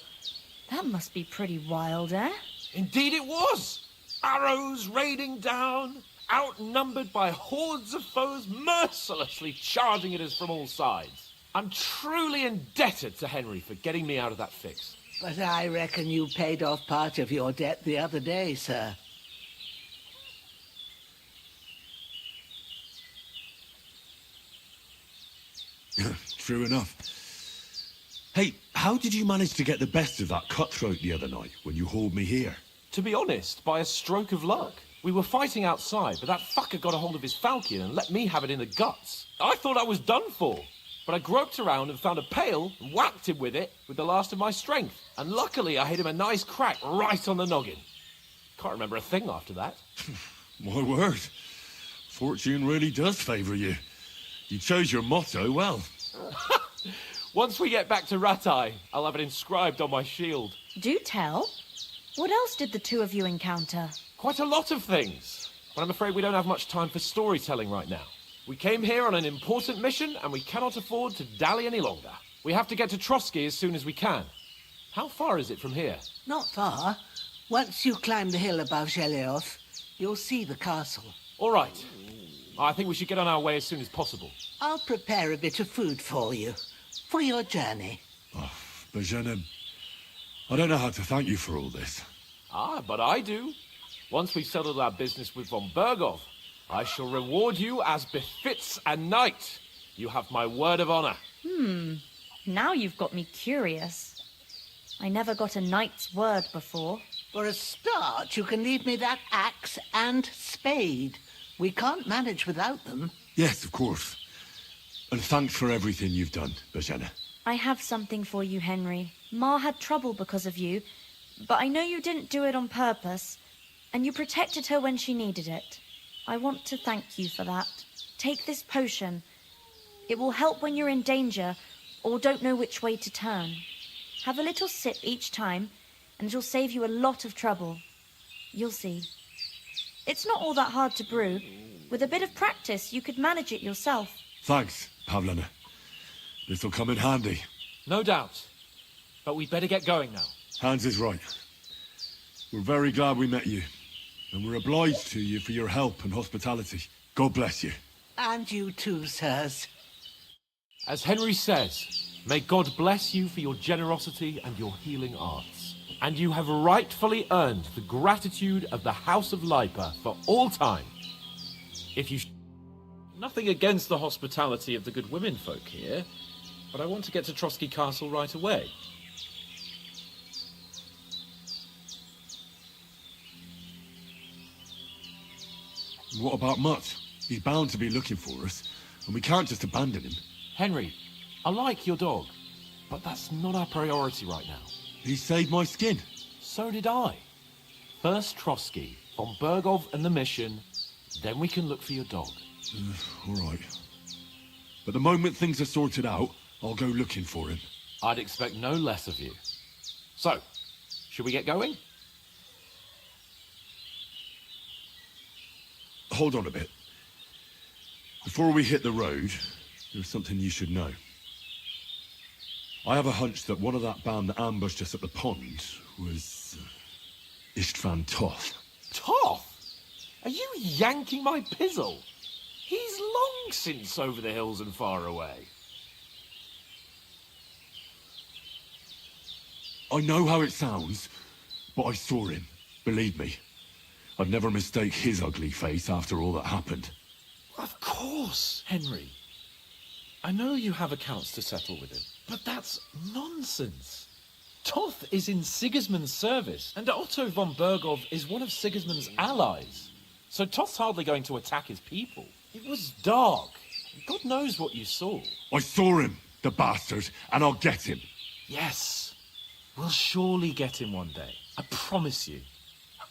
That must be pretty wild, eh? Indeed it was! Arrows raining down, outnumbered by hordes of foes mercilessly charging at us from all sides. I'm truly indebted to Henry for getting me out of that fix. But I reckon you paid off part of your debt the other day, sir. True enough. Hey, how did you manage to get the best of that cutthroat the other night when you hauled me here? To be honest, by a stroke of luck. We were fighting outside, but that fucker got a hold of his falcon and let me have it in the guts. I thought I was done for. But I groped around and found a pail and whacked him with it with the last of my strength. And luckily I hit him a nice crack right on the noggin. Can't remember a thing after that. My word. Fortune really does favour you. You chose your motto well. Once we get back to Ratai, I'll have it inscribed on my shield. Do tell. What else did the two of you encounter? Quite a lot of things. But I'm afraid we don't have much time for storytelling right now. We came here on an important mission, and we cannot afford to dally any longer. We have to get to Trotsky as soon as we can. How far is it from here? Not far. Once you climb the hill above Zhelioth, you'll see the castle. All right. I think we should get on our way as soon as possible. I'll prepare a bit of food for you, for your journey. Oh, Bajena, I don't know how to thank you for all this. Ah, but I do. Once we've settled our business with von Bergov, I shall reward you as befits a knight. You have my word of honor. Now you've got me curious. I never got a knight's word before. For a start, you can leave me that axe and spade. We can't manage without them. Yes, of course. And thanks for everything you've done, Bajena. I have something for you, Henry. Ma had trouble because of you, but I know you didn't do it on purpose, and you protected her when she needed it. I want to thank you for that. Take this potion. It will help when you're in danger or don't know which way to turn. Have a little sip each time, and it'll save you a lot of trouble. You'll see. It's not all that hard to brew. With a bit of practice, you could manage it yourself. Thanks, Pavlena. This'll come in handy. No doubt. But we'd better get going now. Hans is right. We're very glad we met you. And we're obliged to you for your help and hospitality. God bless you. And you too, sirs. As Henry says, may God bless you for your generosity and your healing arts. And you have rightfully earned the gratitude of the House of Lipa for all time. If you... Nothing against the hospitality of the good women folk here, but I want to get to Trotsky Castle right away. What about Mutt? He's bound to be looking for us, and we can't just abandon him. Henry, I like your dog, but that's not our priority right now. He saved my skin. So did I. First Trotsky, von Bergov and the mission, then we can look for your dog. All right. But the moment things are sorted out, I'll go looking for him. I'd expect no less of you. So, should we get going? Hold on a bit. Before we hit the road, there's something you should know. I have a hunch that one of that band that ambushed us at the pond was... Istvan Toth. Toth? Are you yanking my pizzle? He's long since over the hills and far away. I know how it sounds, but I saw him. Believe me. I'd never mistake his ugly face after all that happened. Of course, Henry. I know you have accounts to settle with him, but that's nonsense. Toth is in Sigismund's service, and Otto von Bergov is one of Sigismund's allies. So Toth's hardly going to attack his people. It was dark. God knows what you saw. I saw him, the bastard, and I'll get him. Yes. We'll surely get him one day. I promise you.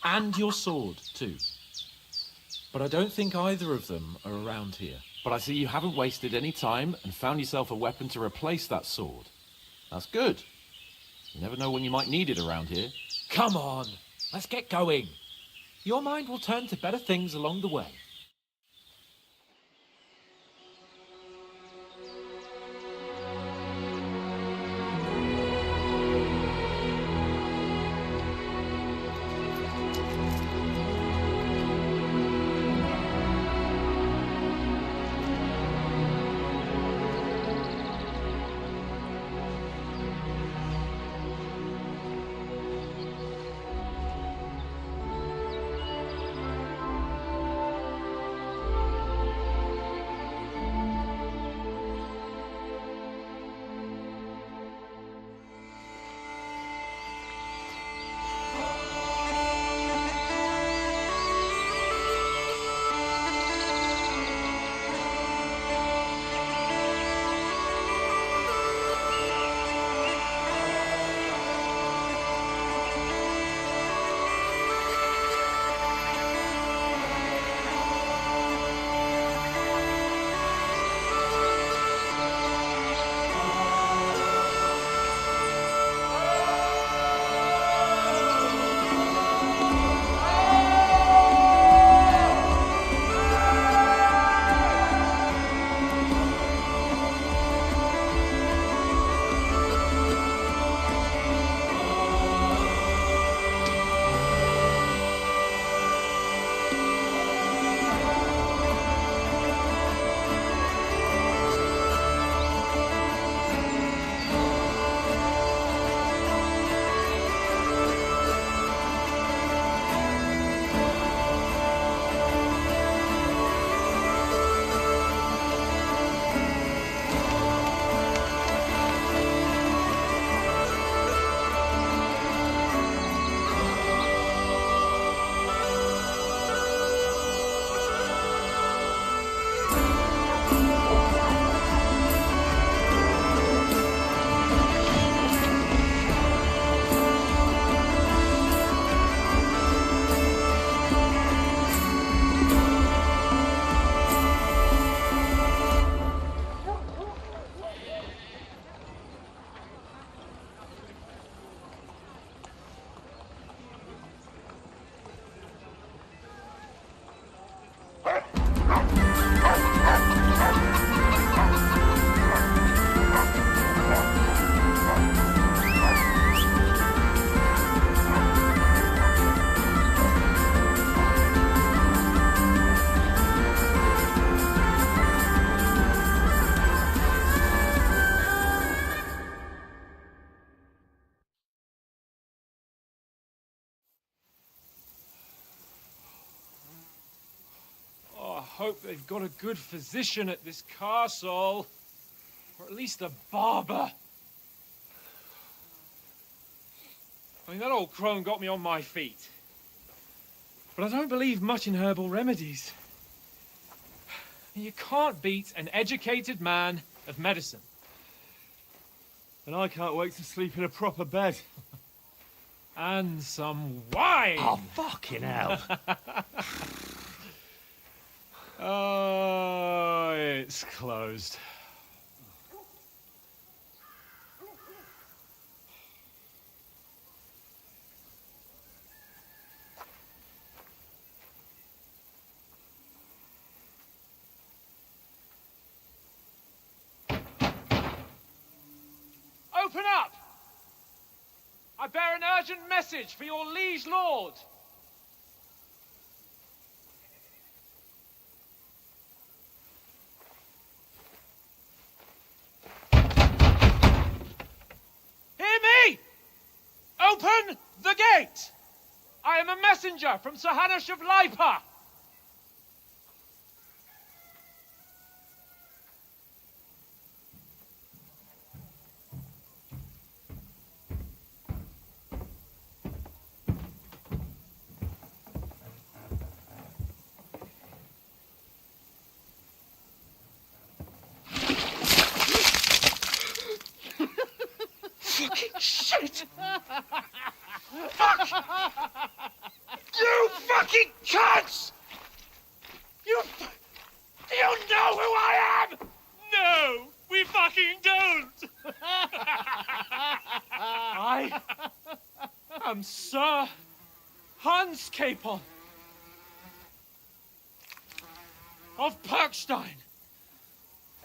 And your sword, too. But I don't think either of them are around here. But I see you haven't wasted any time and found yourself a weapon to replace that sword. That's good. You never know when you might need it around here. Come on, let's get going. Your mind will turn to better things along the way. hope they've got a good physician at this castle. Or at least a barber. I mean, that old crone got me on my feet. But I don't believe much in herbal remedies. You can't beat an educated man of medicine. And I can't wait to sleep in a proper bed. And some wine! Oh, fucking hell. Oh, it's closed. Open up! I bear an urgent message for your liege lord. Hear me! Open the gate! I am a messenger from Sir Hanush of Lipa. Shit! Fuck! You fucking cunts! You know who I am? No, we fucking don't! I am Sir Hans Capon of Perkstein,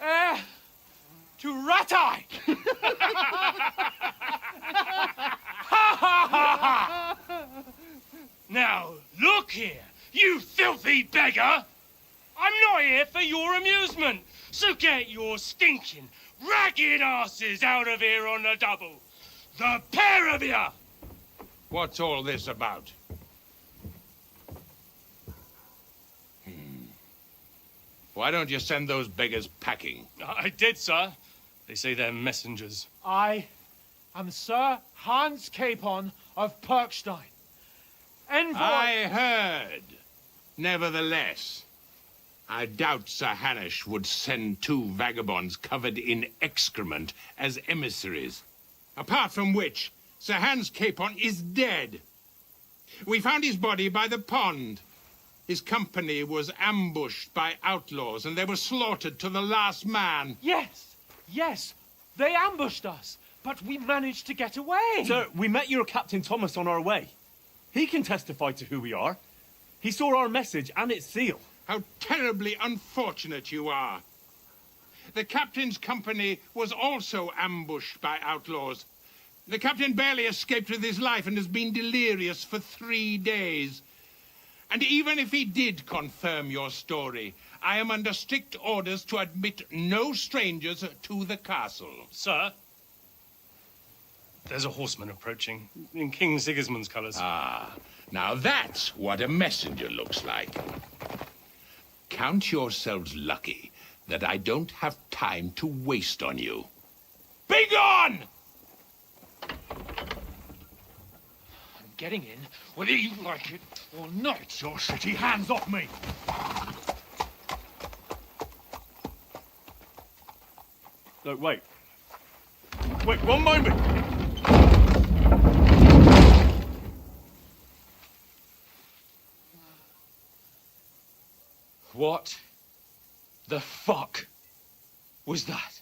heir to Ratai! Now, look here, you filthy beggar! I'm not here for your amusement, so get your stinking, ragged asses out of here on the double. The pair of you! What's all this about? Why don't you send those beggars packing? I did, sir. They say they're messengers. I am Sir Hans Capon of Perkstein. Envoy... I heard. Nevertheless, I doubt Sir Hanush would send two vagabonds covered in excrement as emissaries. Apart from which, Sir Hans Capon is dead. We found his body by the pond. His company was ambushed by outlaws, and they were slaughtered to the last man. Yes, yes, they ambushed us, but we managed to get away. Sir, we met your Captain Thomas on our way. He can testify to who we are. He saw our message and its seal. How terribly unfortunate you are. The captain's company was also ambushed by outlaws. The captain barely escaped with his life and has been delirious for 3 days. And even if he did confirm your story, I am under strict orders to admit no strangers to the castle. Sir, there's a horseman approaching in King Sigismund's colours. Ah, now that's what a messenger looks like. Count yourselves lucky that I don't have time to waste on you. Be gone! I'm getting in, whether you like it or not. Your shitty hands off me! No, wait. Wait, one moment! What the fuck was that?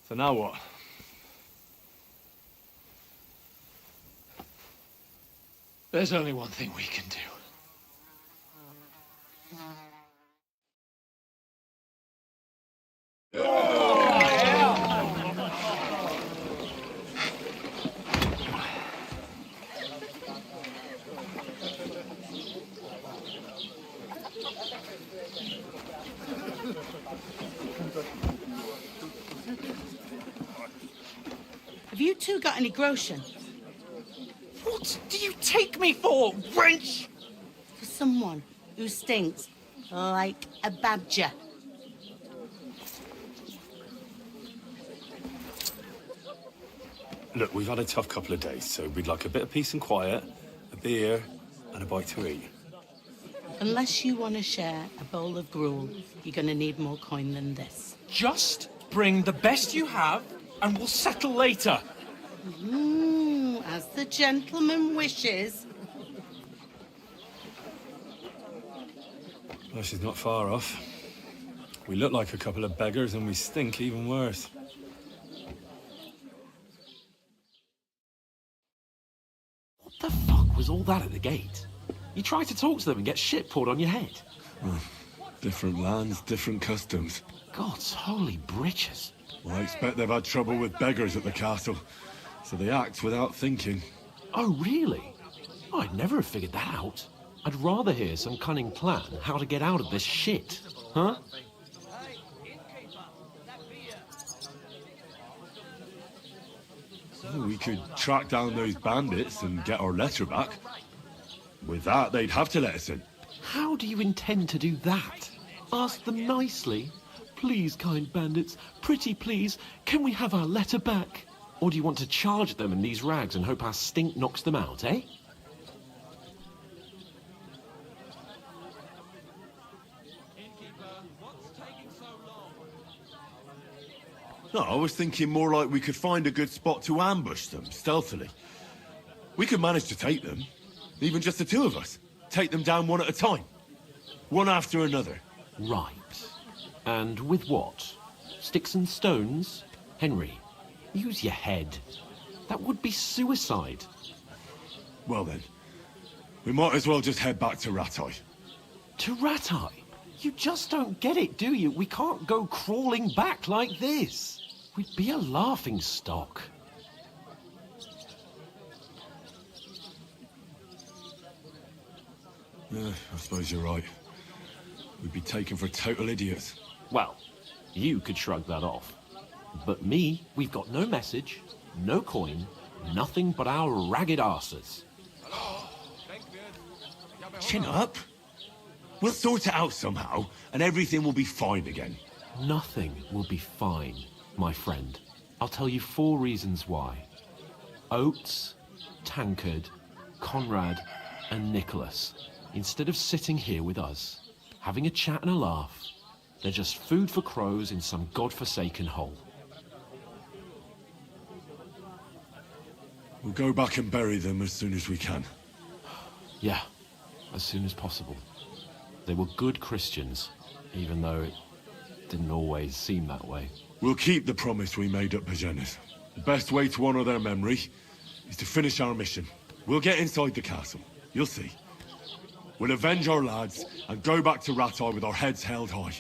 So now what? There's only one thing we can do. Have you two got any groschen? What do you take me for, wench? For someone who stinks like a badger. Look, we've had a tough couple of days, so we'd like a bit of peace and quiet, a beer, and a bite to eat. Unless you want to share a bowl of gruel, you're going to need more coin than this. Just bring the best you have, and we'll settle later. As the gentleman wishes. Well, she's not far off. We look like a couple of beggars, and we stink even worse. What the fuck was all that at the gate? You try to talk to them and get shit poured on your head. Different lands, different customs. God's holy britches. Well, I expect they've had trouble with beggars at the castle, so they act without thinking. Oh, really? Oh, I'd never have figured that out. I'd rather hear some cunning plan how to get out of this shit. Huh? Well, we could track down those bandits and get our letter back. With that, they'd have to let us in. How do you intend to do that? Ask them nicely. Please, kind bandits, pretty please, can we have our letter back? Or do you want to charge them in these rags and hope our stink knocks them out, eh? No, I was thinking more like we could find a good spot to ambush them, stealthily. We could manage to take them, even just the two of us. Take them down one at a time. One after another. Right. And with what? Sticks and stones? Henry, use your head. That would be suicide. Well then, we might as well just head back to Ratai. To Ratai? You just don't get it, do you? We can't go crawling back like this. We'd be a laughing stock. Yeah, I suppose you're right. We'd be taken for total idiots. Well, you could shrug that off. But me, we've got no message, no coin, nothing but our ragged arses. Chin up. We'll sort it out somehow, and everything will be fine again. Nothing will be fine, my friend. I'll tell you 4 reasons why. Oates, Tankard, Conrad, and Nicholas, instead of sitting here with us, having a chat and a laugh, they're just food for crows in some godforsaken hole. We'll go back and bury them as soon as we can. Yeah, as soon as possible. They were good Christians, even though it didn't always seem that way. We'll keep the promise we made at Bajenas. The best way to honor their memory is to finish our mission. We'll get inside the castle. You'll see. We'll avenge our lads and go back to Ratai with our heads held high.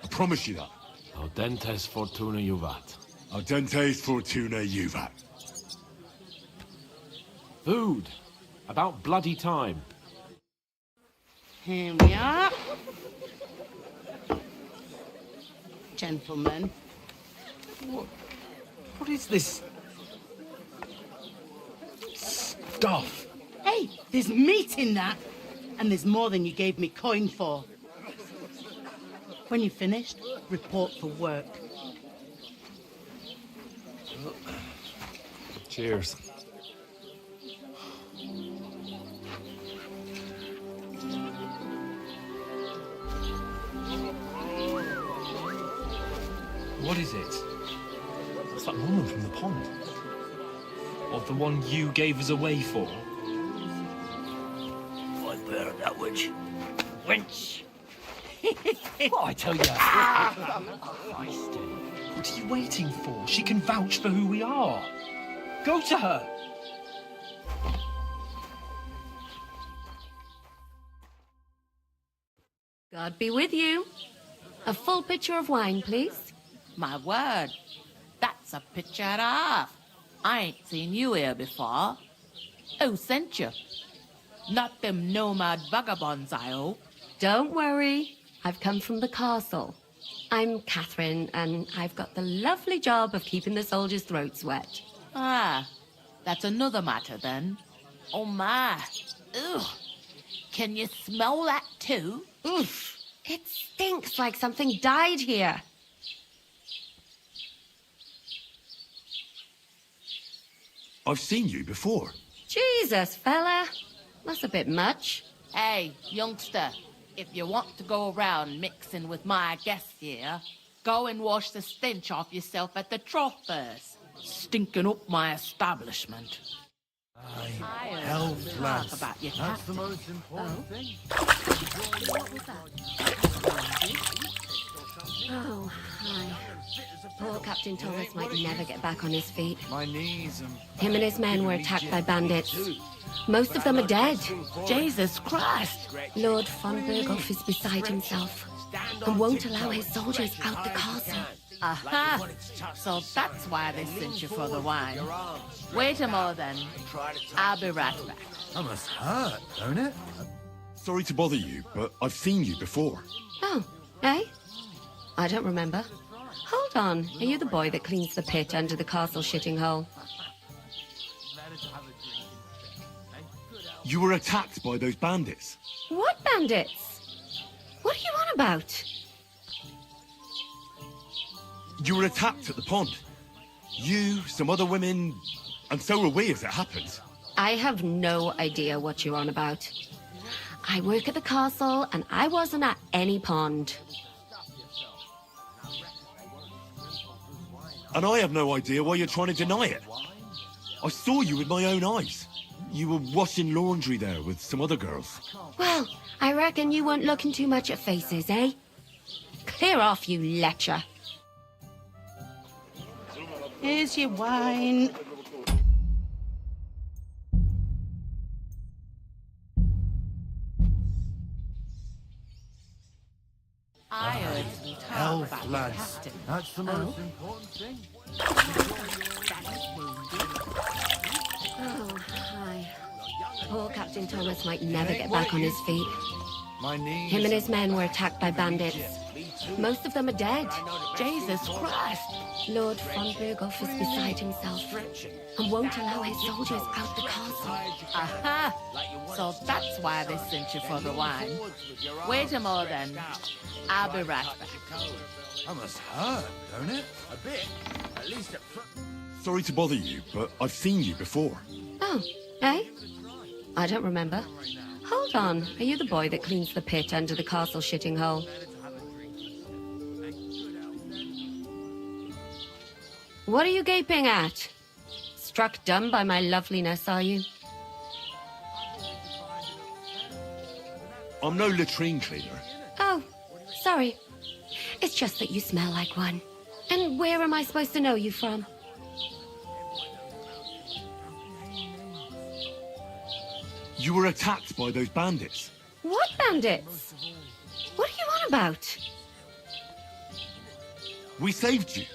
I promise you that. Audentes fortuna juvat. Audentes fortuna juvat. Food. About bloody time. Here we are. Gentlemen. What is this stuff? Hey, there's meat in that. And there's more than you gave me coin for. When you're finished, report for work. Cheers. What is it? It's that woman from the pond. Or the one you gave us away for. I'd bear that witch. Wench! What I tell you? Christy. What are you waiting for? She can vouch for who we are. Go to her. God be with you. A full pitcher of wine, please. My word, that's a picture and a half. I ain't seen you here before. Who sent you? Not them nomad vagabonds, I hope. Don't worry. I've come from the castle. I'm Catherine, and I've got the lovely job of keeping the soldiers' throats wet. Ah, that's another matter then. Oh my. Ugh. Can you smell that too? Oof. It stinks like something died here. I've seen you before. Jesus, fella. That's a bit much. Hey, youngster, if you want to go around mixing with my guests here, go and wash the stench off yourself at the trough first. Stinking up my establishment. Hell, Talk about your That's the captain. most important thing. What was that? Oh, hi. Poor Captain Thomas might never get back on his feet. My knees and... Him and his men were attacked by bandits. Most of them are dead. Jesus Christ! Lord von Berghoff is beside himself and won't allow his soldiers out the castle. Aha! So that's why they sent you for the wine. Wait a moment then. I'll be right back. That must hurt, don't it? Sorry to bother you, but I've seen you before. Oh, eh? I don't remember. Hold on. Are you the boy that cleans the pit under the castle shitting hole? You were attacked by those bandits. What bandits? What are you on about? You were attacked at the pond. You, some other women, and so were we as it happened. I have no idea what you're on about. I work at the castle and I wasn't at any pond. And I have no idea why you're trying to deny it. I saw you with my own eyes. You were washing laundry there with some other girls. Well, I reckon you weren't looking too much at faces, eh? Clear off, you lecher. Here's your wine. I heard some talk Health, about your lads. captain. That's the most important thing. Oh, hi. Poor Captain Thomas might never get back on his feet. My knees... Him and his men were attacked by bandits. Most of them are dead. Jesus Christ! Lord von Berghoff is beside himself and won't allow his soldiers out the castle. Aha! So that's why they sent you for the wine. Wait a moment then. I'll be right back. That must hurt, don't it? A bit. At least at first. Sorry to bother you, but I've seen you before. Oh, eh? I don't remember. Hold on. Are you the boy that cleans the pit under the castle shitting hole? What are you gaping at? Struck dumb by my loveliness, are you? I'm no latrine cleaner. Oh, sorry. It's just that you smell like one. And where am I supposed to know you from? You were attacked by those bandits. What bandits? What are you on about? We saved you.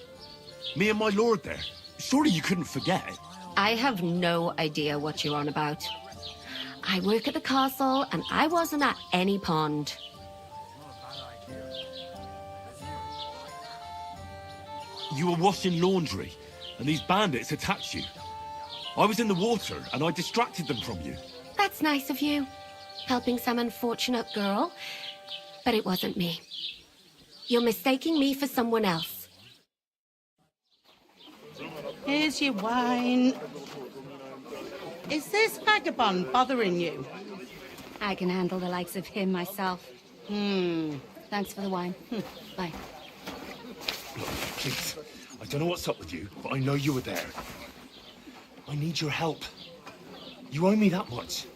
Me and my lord there. Surely you couldn't forget. I have no idea what you're on about. I work at the castle and I wasn't at any pond. You were washing laundry, and these bandits attacked you. I was in the water, and I distracted them from you. That's nice of you, helping some unfortunate girl. But it wasn't me. You're mistaking me for someone else. Here's your wine. Is this vagabond bothering you? I can handle the likes of him myself. Thanks for the wine. Bye. Look, please. I don't know what's up with you, but I know you were there. I need your help. You owe me that much.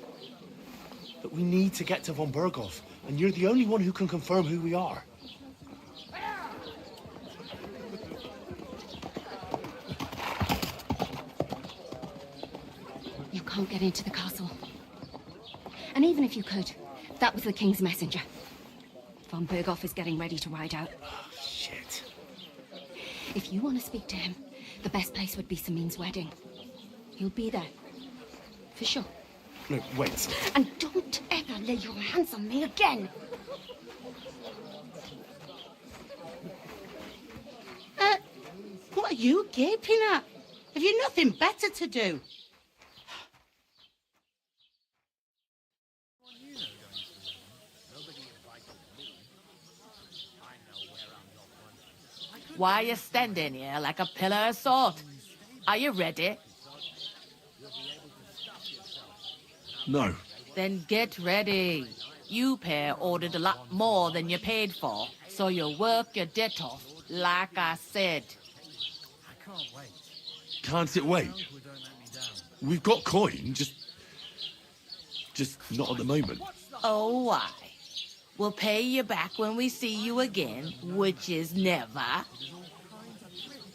But we need to get to von Berghoff, and you're the only one who can confirm who we are. You can't get into the castle. And even if you could, that was the king's messenger. Von Berghoff is getting ready to ride out. Oh, shit. If you want to speak to him, the best place would be Samin's wedding. He'll be there. For sure. No, wait. And don't ever lay your hands on me again. What are you gaping at? Have you nothing better to do? Why are you standing here like a pillar of salt? Are you ready? No. Then get ready. You pair ordered a lot more than you paid for, so you'll work your debt off, like I said. Can't it wait? We've got coin, just not at the moment. Oh, why? We'll pay you back when we see you again, which is never.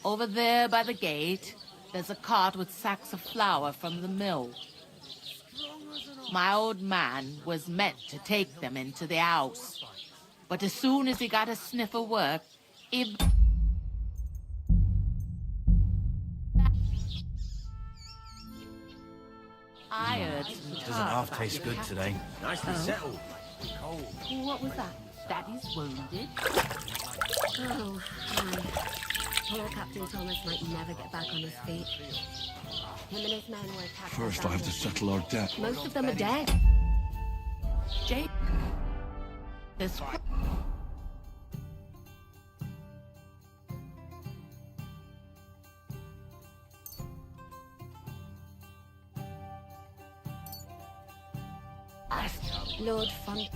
Over there by the gate, there's a cart with sacks of flour from the mill. My old man was meant to take them into the house. But as soon as he got a sniff of work, he... I heard some Doesn't half taste good today. Nicely settled. What was that? Daddy's wounded? Oh, my. Poor Captain Thomas might never get back on his feet. Him and his men were attacked. First, I have to settle our debt. Most of them are dead. Jake... This... Lord Font...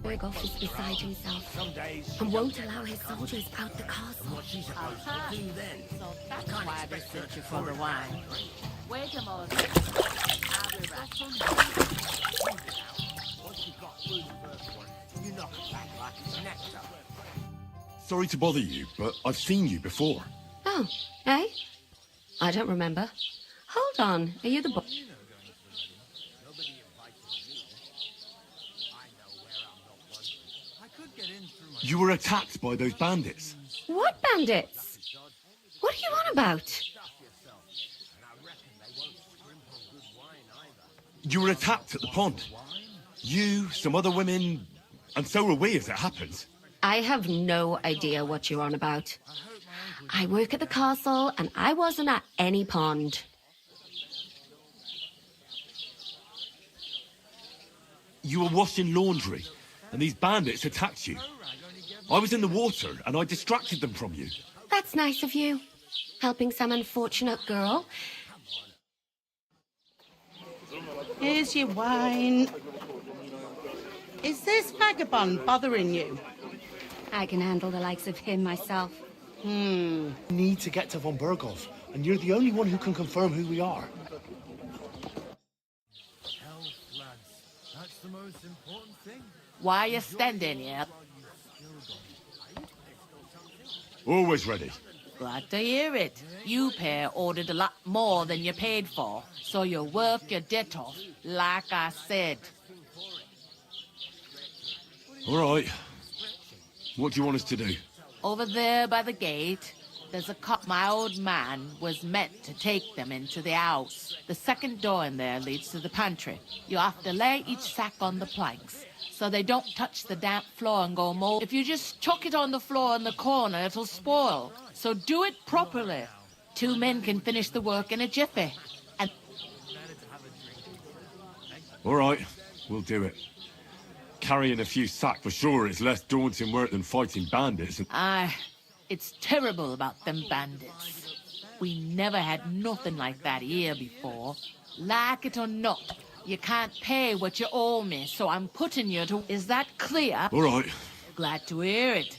Berghoff is beside himself and won't allow his soldiers out the castle. Aha. So that's why they sent you for the wine. Wait a moment. I'll be right. Once you got through the first one, you knock it back like it's nectar. Sorry to bother you, but I've seen you before. Oh, eh? I don't remember. Hold on, are you the boy? You were attacked by those bandits. What bandits? What are you on about? You were attacked at the pond. You, some other women, and so were we, as it happens. I have no idea what you're on about. I work at the castle, and I wasn't at any pond. You were washing laundry, and these bandits attacked you. I was in the water, and I distracted them from you. That's nice of you. Helping some unfortunate girl. Here's your wine. Is this vagabond bothering you? I can handle the likes of him myself. Need to get to von Berghoff, and you're the only one who can confirm who we are. That's the most important thing. Why are you standing here? Always ready. Glad to hear it. You pair ordered a lot more than you paid for, so you'll work your debt off, like I said. All right. What do you want us to do? Over there by the gate, there's a cot. My old man was meant to take them into the house. The second door in there leads to the pantry. You have to lay each sack on the planks, so they don't touch the damp floor and go mold. If you just chuck it on the floor in the corner, it'll spoil. So do it properly. 2 men can finish the work in a jiffy. And All right, we'll do it. Carrying a few sacks for sure is less daunting work than fighting bandits. aye, it's terrible about them bandits. We never had nothing like that here before. Like it or not, you can't pay what you owe me, so I'm putting you to... Is that clear? All right. Glad to hear it.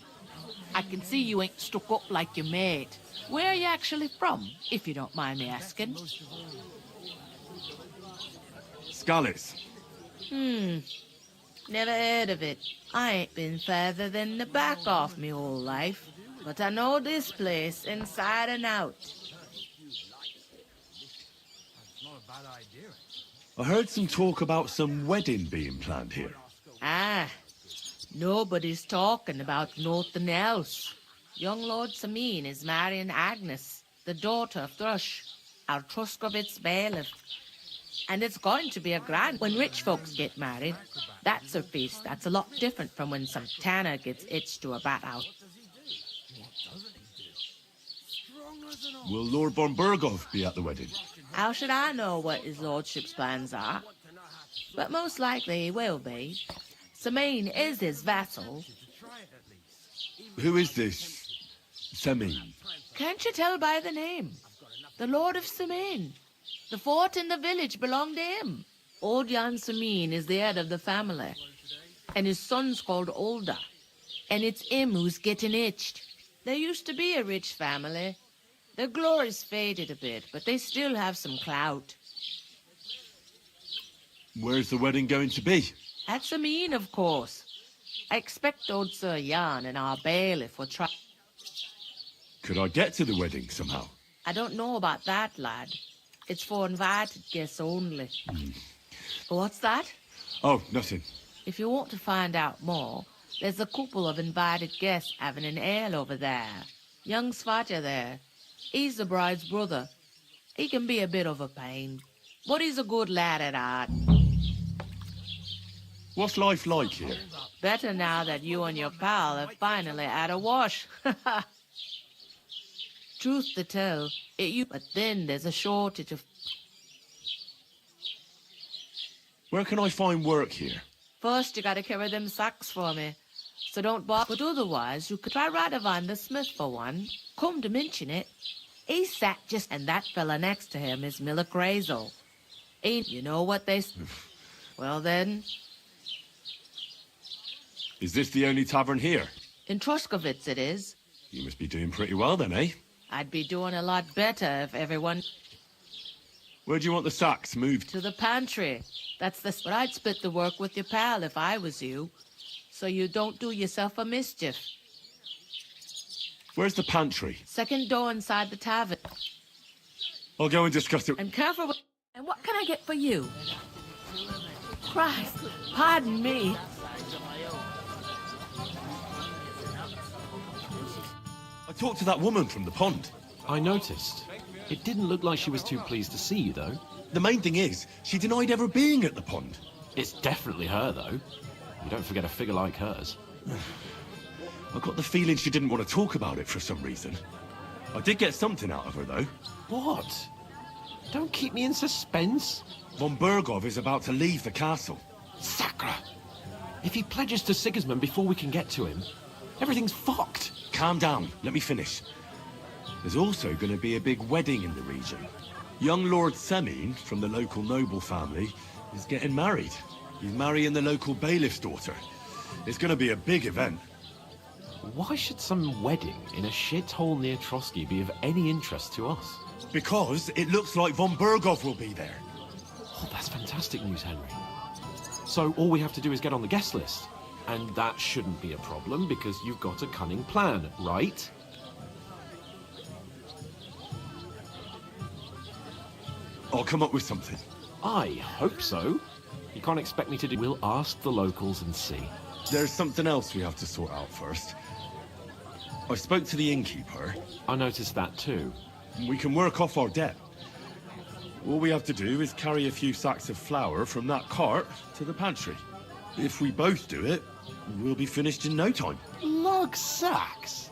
I can see you ain't stuck up like your mate. Where are you actually from, if you don't mind me asking? Scallis. Never heard of it. I ain't been further than the back off me whole life, but I know this place inside and out. I heard some talk about some wedding being planned here. Ah, nobody's talking about nothing else. Young Lord Sameen is marrying Agnes, the daughter of Thrush, our Truscovitz bailiff. And it's going to be a grand when rich folks get married. That's a feast that's a lot different from when some tanner gets hitched to a bat house. Will Lord von Berghoff be at the wedding? How should I know what his lordship's plans are? But most likely he will be. Sameen is his vassal. Who is this Sameen? Can't you tell by the name? The Lord of Sameen. The fort in the village belonged to him. Old Jan Sameen is the head of the family, and his son's called Olda, and it's him who's getting itched. There used to be a rich family. Their glory's faded a bit, but they still have some clout. Where's the wedding going to be? At Sameen, of course. I expect old Sir Jan and our bailiff will try. Could I get to the wedding somehow? I don't know about that, lad. It's for invited guests only. What's that? Oh, nothing. If you want to find out more, there's a couple of invited guests having an ale over there. Young Svatja there. He's the bride's brother. He can be a bit of a pain, but he's a good lad at heart. What's life like here? Better now that you and your pal have finally had a wash. Truth to tell, but then there's a shortage of... Where can I find work here? First, you gotta carry them sacks for me. So don't bother. But otherwise, you could try Radovan the smith for one. Come to mention it, he sat just... And that fella next to him is Miller Crazel. You know what they... Well then... Is this the only tavern here? In Truscovitz it is. You must be doing pretty well then, eh? I'd be doing a lot better if everyone... Where do you want the sacks moved? To the pantry. But I'd split the work with your pal if I was you. So you don't do yourself a mischief. Where's the pantry? Second door inside the tavern. I'll go and discuss it. And careful with... And what can I get for you? Christ, pardon me. I talked to that woman from the pond. I noticed. It didn't look like she was too pleased to see you, though. The main thing is, she denied ever being at the pond. It's definitely her, though. You don't forget a figure like hers. I got the feeling she didn't want to talk about it for some reason. I did get something out of her, though. What? Don't keep me in suspense. Von Berghoff is about to leave the castle. Sacra! If he pledges to Sigismund before we can get to him, everything's fucked. Calm down. Let me finish. There's also going to be a big wedding in the region. Young Lord Semine, from the local noble family, is getting married. He's marrying the local bailiff's daughter. It's going to be a big event. Why should some wedding in a shithole near Trotsky be of any interest to us? Because it looks like von Berghoff will be there. Oh, that's fantastic news, Henry. So all we have to do is get on the guest list. And that shouldn't be a problem because you've got a cunning plan, right? I'll come up with something. I hope so. You can't expect me to do... We'll ask the locals and see. There's something else we have to sort out first. I spoke to the innkeeper. I noticed that too. We can work off our debt. All we have to do is carry a few sacks of flour from that cart to the pantry. If we both do it, we'll be finished in no time. Lug sacks?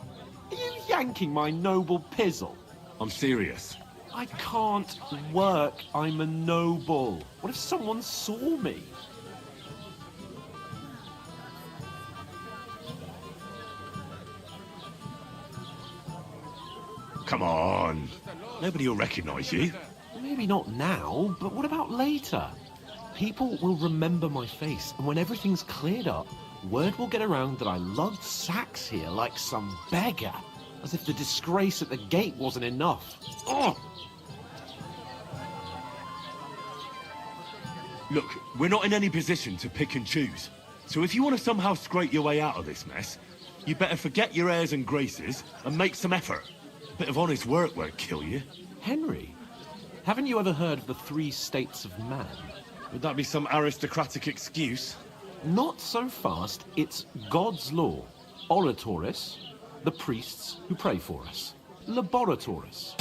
Are you yanking my noble pizzle? I'm serious. I can't work. I'm a noble. What if someone saw me? Come on. Nobody will recognize you. Maybe not now, but what about later? People will remember my face, and when everything's cleared up, word will get around that I lugged sacks here like some beggar. As if the disgrace at the gate wasn't enough. Oh! Look, we're not in any position to pick and choose. So if you want to somehow scrape your way out of this mess, you better forget your airs and graces and make some effort. A bit of honest work won't kill you. Henry, haven't you ever heard of the 3 states of man? Would that be some aristocratic excuse? Not so fast. It's God's law. Oratoris, the priests who pray for us. Laboratoris.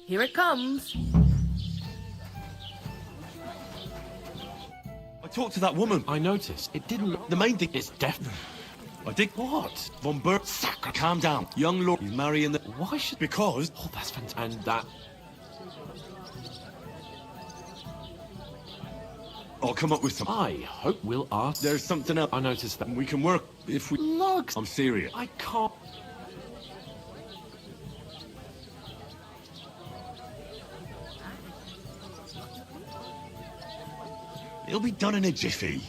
Here it comes. I talked to that woman. I noticed. It didn't look... The main thing is definitely... I did what? Von Berg. Calm down. Young lord. He's marrying the... Why should... Because... Oh, that's fantastic. And that... I'll come up with some... I hope we'll ask... There's something else. I noticed that. We can work if we... Look! I'm serious. I can't... It'll be done in a jiffy.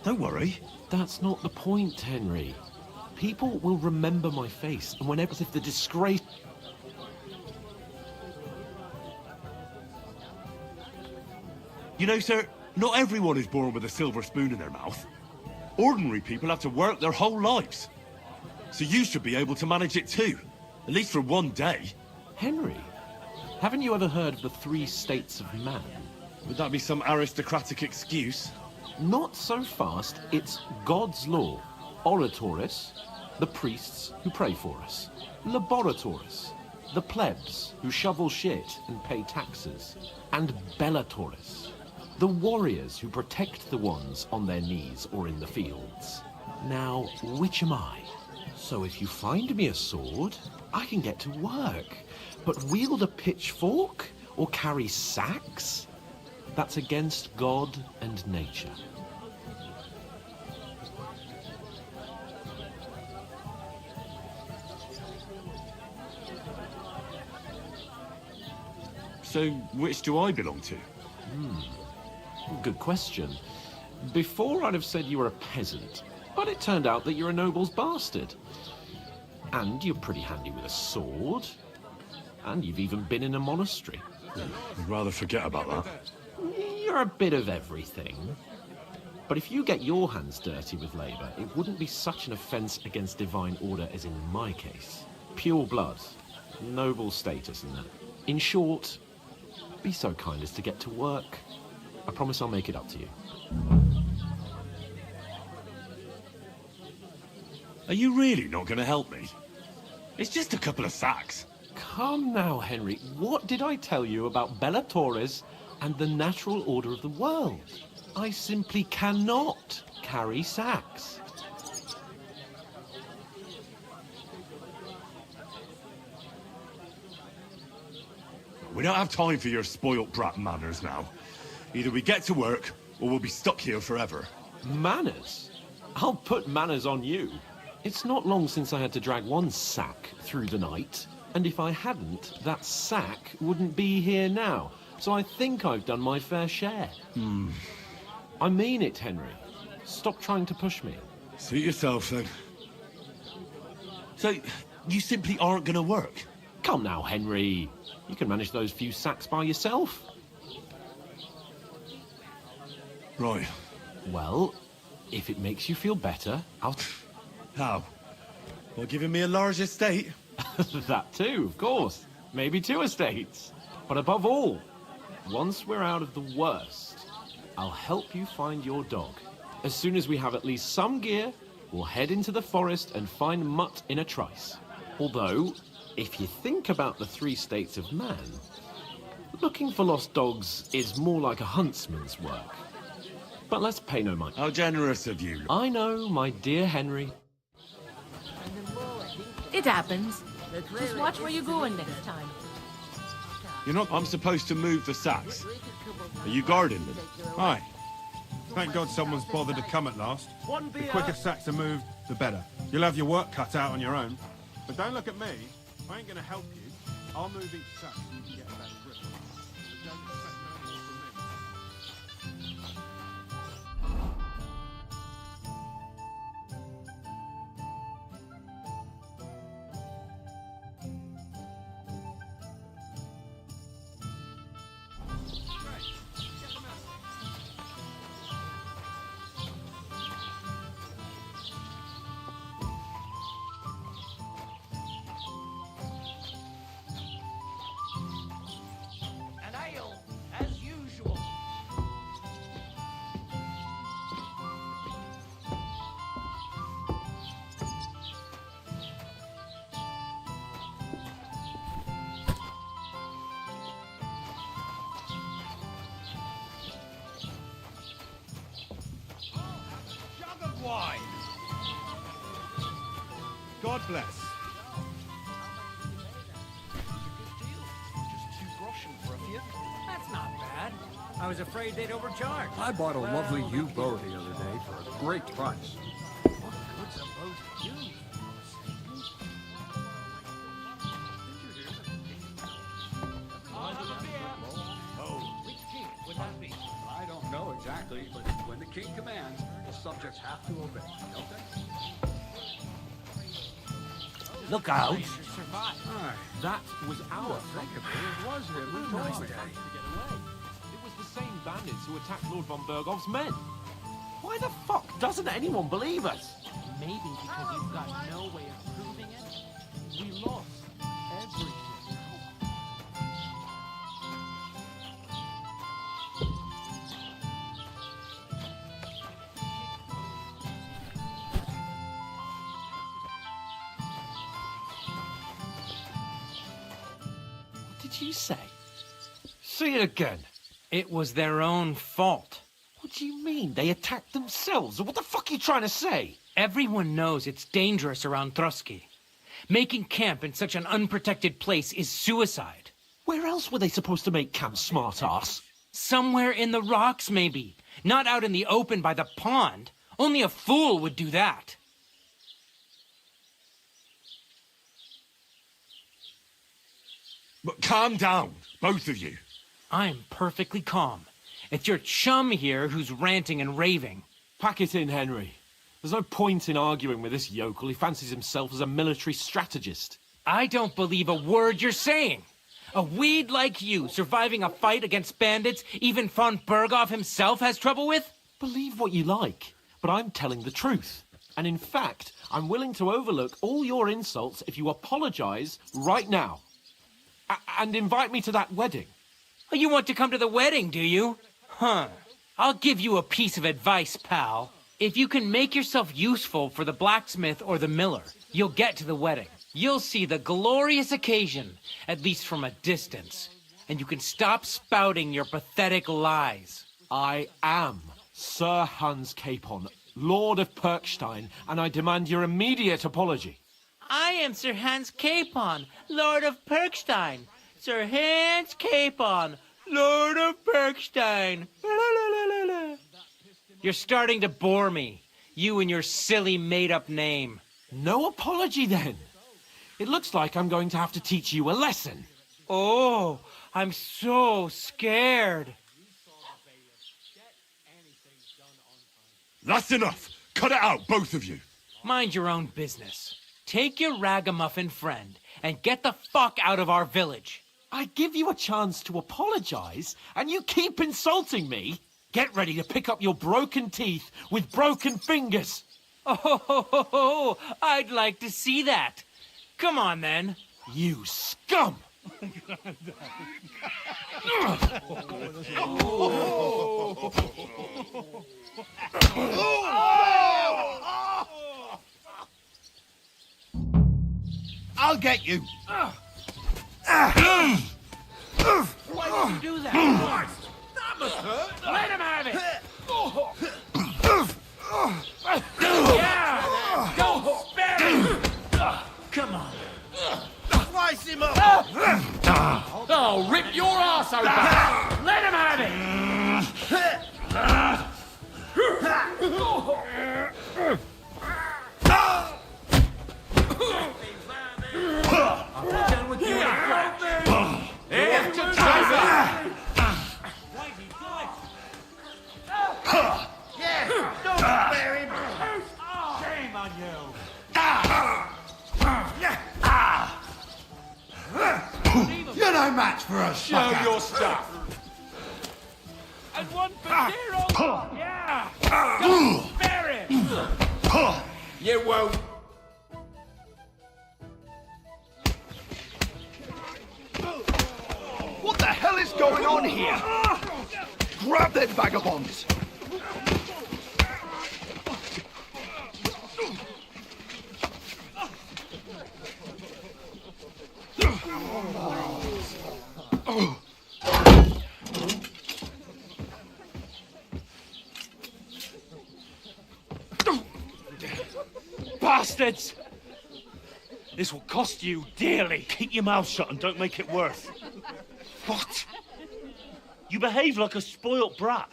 Don't worry. That's not the point, Henry. People will remember my face, and whenever, as if the disgrace... You know, sir, not everyone is born with a silver spoon in their mouth. Ordinary people have to work their whole lives. So you should be able to manage it too. At least for one day. Henry, haven't you ever heard of the 3 states of man? Would that be some aristocratic excuse? Not so fast. It's God's law. Oratoris, the priests who pray for us. Laboratoris, the plebs who shovel shit and pay taxes. And Bellatoris, the warriors who protect the ones on their knees or in the fields. Now, which am I? So if you find me a sword, I can get to work. But wield a pitchfork or carry sacks? That's against God and nature. So, which do I belong to? Good question. Before I'd have said you were a peasant, but it turned out that you're a noble's bastard. And you're pretty handy with a sword. And you've even been in a monastery. I'd rather forget about that. You're a bit of everything. But if you get your hands dirty with labour, it wouldn't be such an offence against divine order as in my case. Pure blood, noble status and that. In short, be so kind as to get to work. I promise I'll make it up to you. Are you really not going to help me? It's just a couple of sacks. Come now, Henry. What did I tell you about Bellatoris and the natural order of the world? I simply cannot carry sacks. We don't have time for your spoilt brat manners now. Either we get to work, or we'll be stuck here forever. Manners? I'll put manners on you. It's not long since I had to drag one sack through the night, and if I hadn't, that sack wouldn't be here now. So I think I've done my fair share. I mean it, Henry. Stop trying to push me. Suit yourself, then. So, you simply aren't going to work? Come now, Henry. You can manage those few sacks by yourself. Right. Well, if it makes you feel better, I'll... How? Well, giving me a large estate? That too, of course. Maybe 2 estates. But above all, once we're out of the worst, I'll help you find your dog. As soon as we have at least some gear, we'll head into the forest and find Mutt in a trice. Although, if you think about the 3 states of man, looking for lost dogs is more like a huntsman's work. But let's pay no mind. How generous of you. I know, my dear Henry. It happens. Just watch where you're going next time. You're not... I'm supposed to move the sacks. Are you guarding them? Aye. Thank God someone's bothered to come at last. The quicker sacks are moved, the better. You'll have your work cut out on your own. But don't look at me. I ain't gonna help you. I'll move each sack so you can get a better grip. But don't expect no more from me. Why? God bless. That's not bad. I was afraid they'd overcharge. I bought a lovely U-boat the other day for a great price. What good's a boat to you? Oh, Which king would that be? I don't know exactly, but when the king commands, the subjects have to obey, don't they? Look out! Aye, that was our Think of it, it was him who told me. It was the same bandits who attacked Lord von Bergov's men. Why the fuck doesn't anyone believe us? Maybe because you've got no way of proving it. We lost everything. What did you say? Say it again. It was their own fault. What do you mean? They attacked themselves? What the fuck are you trying to say? Everyone knows it's dangerous around Trotsky. Making camp in such an unprotected place is suicide. Where else were they supposed to make camp, smart-ass? Somewhere in the rocks, maybe. Not out in the open by the pond. Only a fool would do that. But calm down, both of you. I'm perfectly calm. It's your chum here who's ranting and raving. Pack it in, Henry. There's no point in arguing with this yokel. He fancies himself as a military strategist. I don't believe a word you're saying. A weed like you surviving a fight against bandits even von Berghoff himself has trouble with? Believe what you like, but I'm telling the truth. And in fact, I'm willing to overlook all your insults if you apologize right now. And invite me to that wedding. Oh, you want to come to the wedding, do you? Huh. I'll give you a piece of advice, pal. If you can make yourself useful for the blacksmith or the miller, you'll get to the wedding. You'll see the glorious occasion, at least from a distance. And you can stop spouting your pathetic lies. I am Sir Hans Capon, Lord of Perkstein, and I demand your immediate apology. I am Sir Hans Capon, Lord of Perkstein. Sir Hans Capon, Lord of Perkstein. You're starting to bore me. You and your silly made-up name. No apology, then. It looks like I'm going to have to teach you a lesson. Oh, I'm so scared. That's enough. Cut it out, both of you. Mind your own business. Take your ragamuffin friend and get the fuck out of our village. I give you a chance to apologize, and you keep insulting me. Get ready to pick up your broken teeth with broken fingers. Oh, I'd like to see that. Come on, then. You scum! I'll get you. Why did you do that? That must hurt. Let him have it. Yeah! Don't spare him! Come on. Slice him up. Oh, rip your ass open! Let him have it! I'm done with you in a flash. Here, Yeah, don't spare him. shame on you. You're no match for us. Show your stuff. And one for zero. Yeah! Don't spare him! You won't. What the hell is going on here? Grab them vagabonds! bastards! This will cost you dearly. Keep your mouth shut and don't make it worse. What? You behave like a spoilt brat.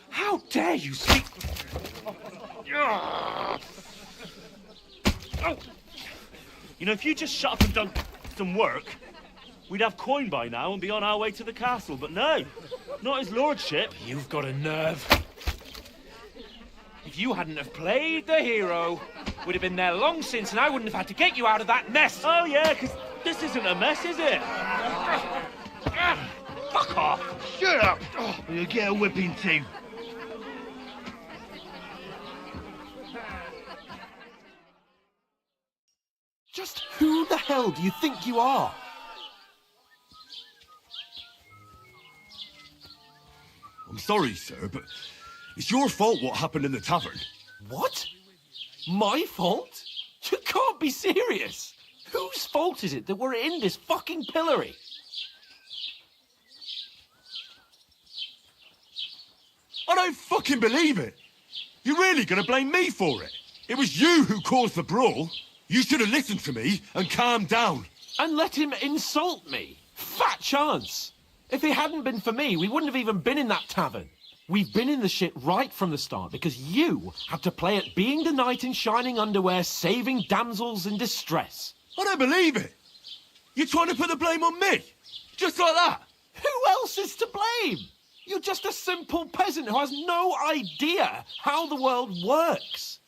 How dare you speak... You know, if you just shut up and done some work, we'd have coin by now and be on our way to the castle. But no, not his lordship. You've got a nerve. If you hadn't have played the hero, we'd have been there long since, and I wouldn't have had to get you out of that mess. Oh yeah, because this isn't a mess, is it? Fuck off! Shut up! Or you'll get a whipping too. Just who the hell do you think you are? I'm sorry, sir, but it's your fault what happened in the tavern. What? My fault? You can't be serious. Whose fault is it that we're in this fucking pillory? I don't fucking believe it. You're really gonna blame me for it? It was you who caused the brawl. You should have listened to me and calmed down. And let him insult me? Fat chance. If it hadn't been for me, we wouldn't have even been in that tavern. We've been in the shit right from the start because you had to play at being the knight in shining underwear, saving damsels in distress. I don't believe it. You're trying to put the blame on me? Just like that? Who else is to blame? You're just a simple peasant who has no idea how the world works.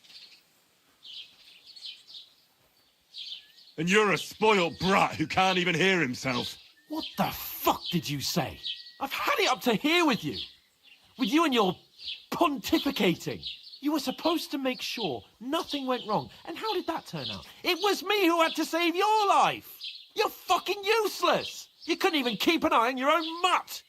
And you're a spoilt brat who can't even hear himself. What the fuck did you say? I've had it up to here with you. With you and your pontificating. You were supposed to make sure nothing went wrong. And how did that turn out? It was me who had to save your life. You're fucking useless. You couldn't even keep an eye on your own mutt.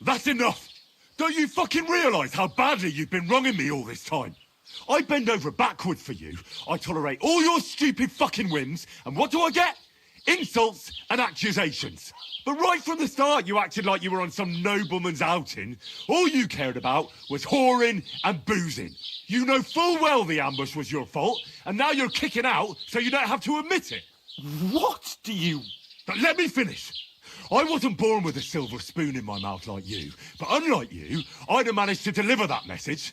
That's enough. Don't you fucking realise how badly you've been wronging me all this time? I bend over backwards for you. I tolerate all your stupid fucking whims. And what do I get? Insults and accusations. But right from the start, you acted like you were on some nobleman's outing. All you cared about was whoring and boozing. You know full well the ambush was your fault, and now you're kicking out so you don't have to admit it. What do you... But let me finish. I wasn't born with a silver spoon in my mouth like you, but unlike you, I'd have managed to deliver that message.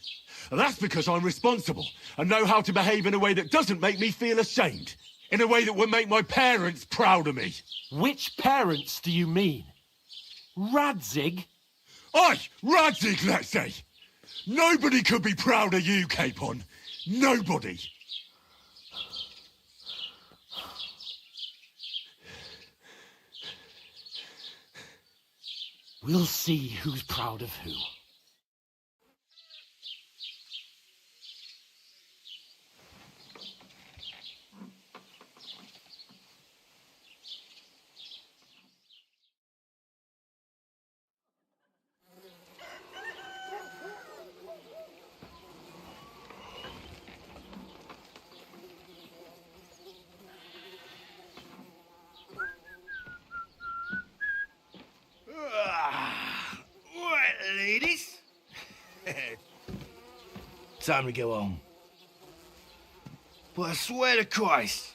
And that's because I'm responsible and know how to behave in a way that doesn't make me feel ashamed. In a way that would make my parents proud of me. Which parents do you mean? Radzig? Aye, Radzig, let's say. Nobody could be proud of you, Capon. Nobody. We'll see who's proud of who. Right, ladies. Time to go home. But I swear to Christ,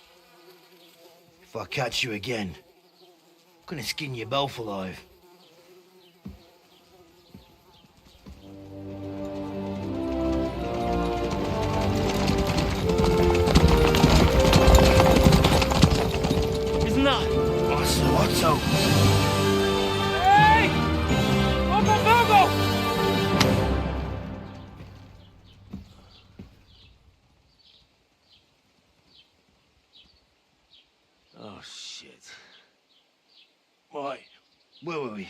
if I catch you again, I'm gonna skin you both alive. Isn't that... Otto. Hey! Opa Oh, shit. Right, where were we?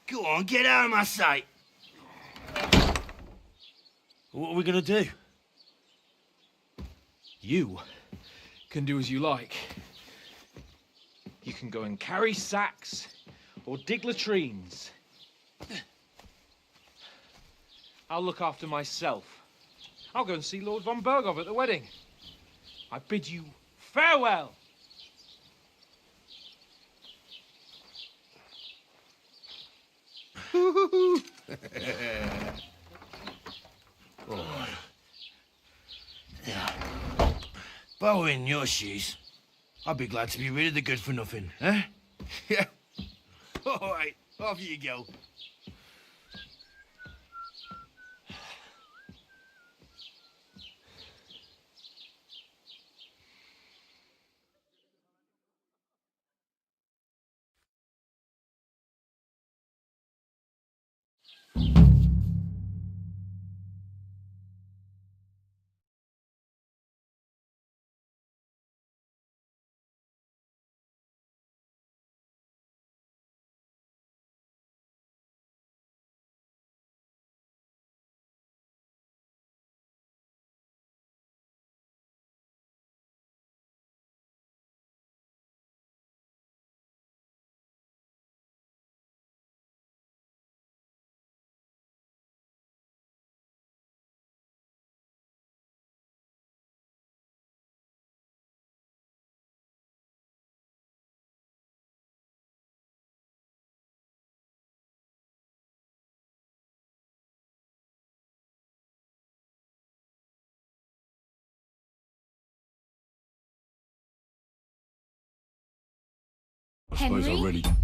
Go on, get out of my sight. What are we going to do? You can do as you like. You can go and carry sacks or dig latrines. I'll look after myself. I'll go and see Lord von Berghoff at the wedding. I bid you farewell. Oh. Yeah. If I were in your shoes, I'd be glad to be rid of the good for nothing, eh? Yeah. All right, off you go. I suppose I Henry? really...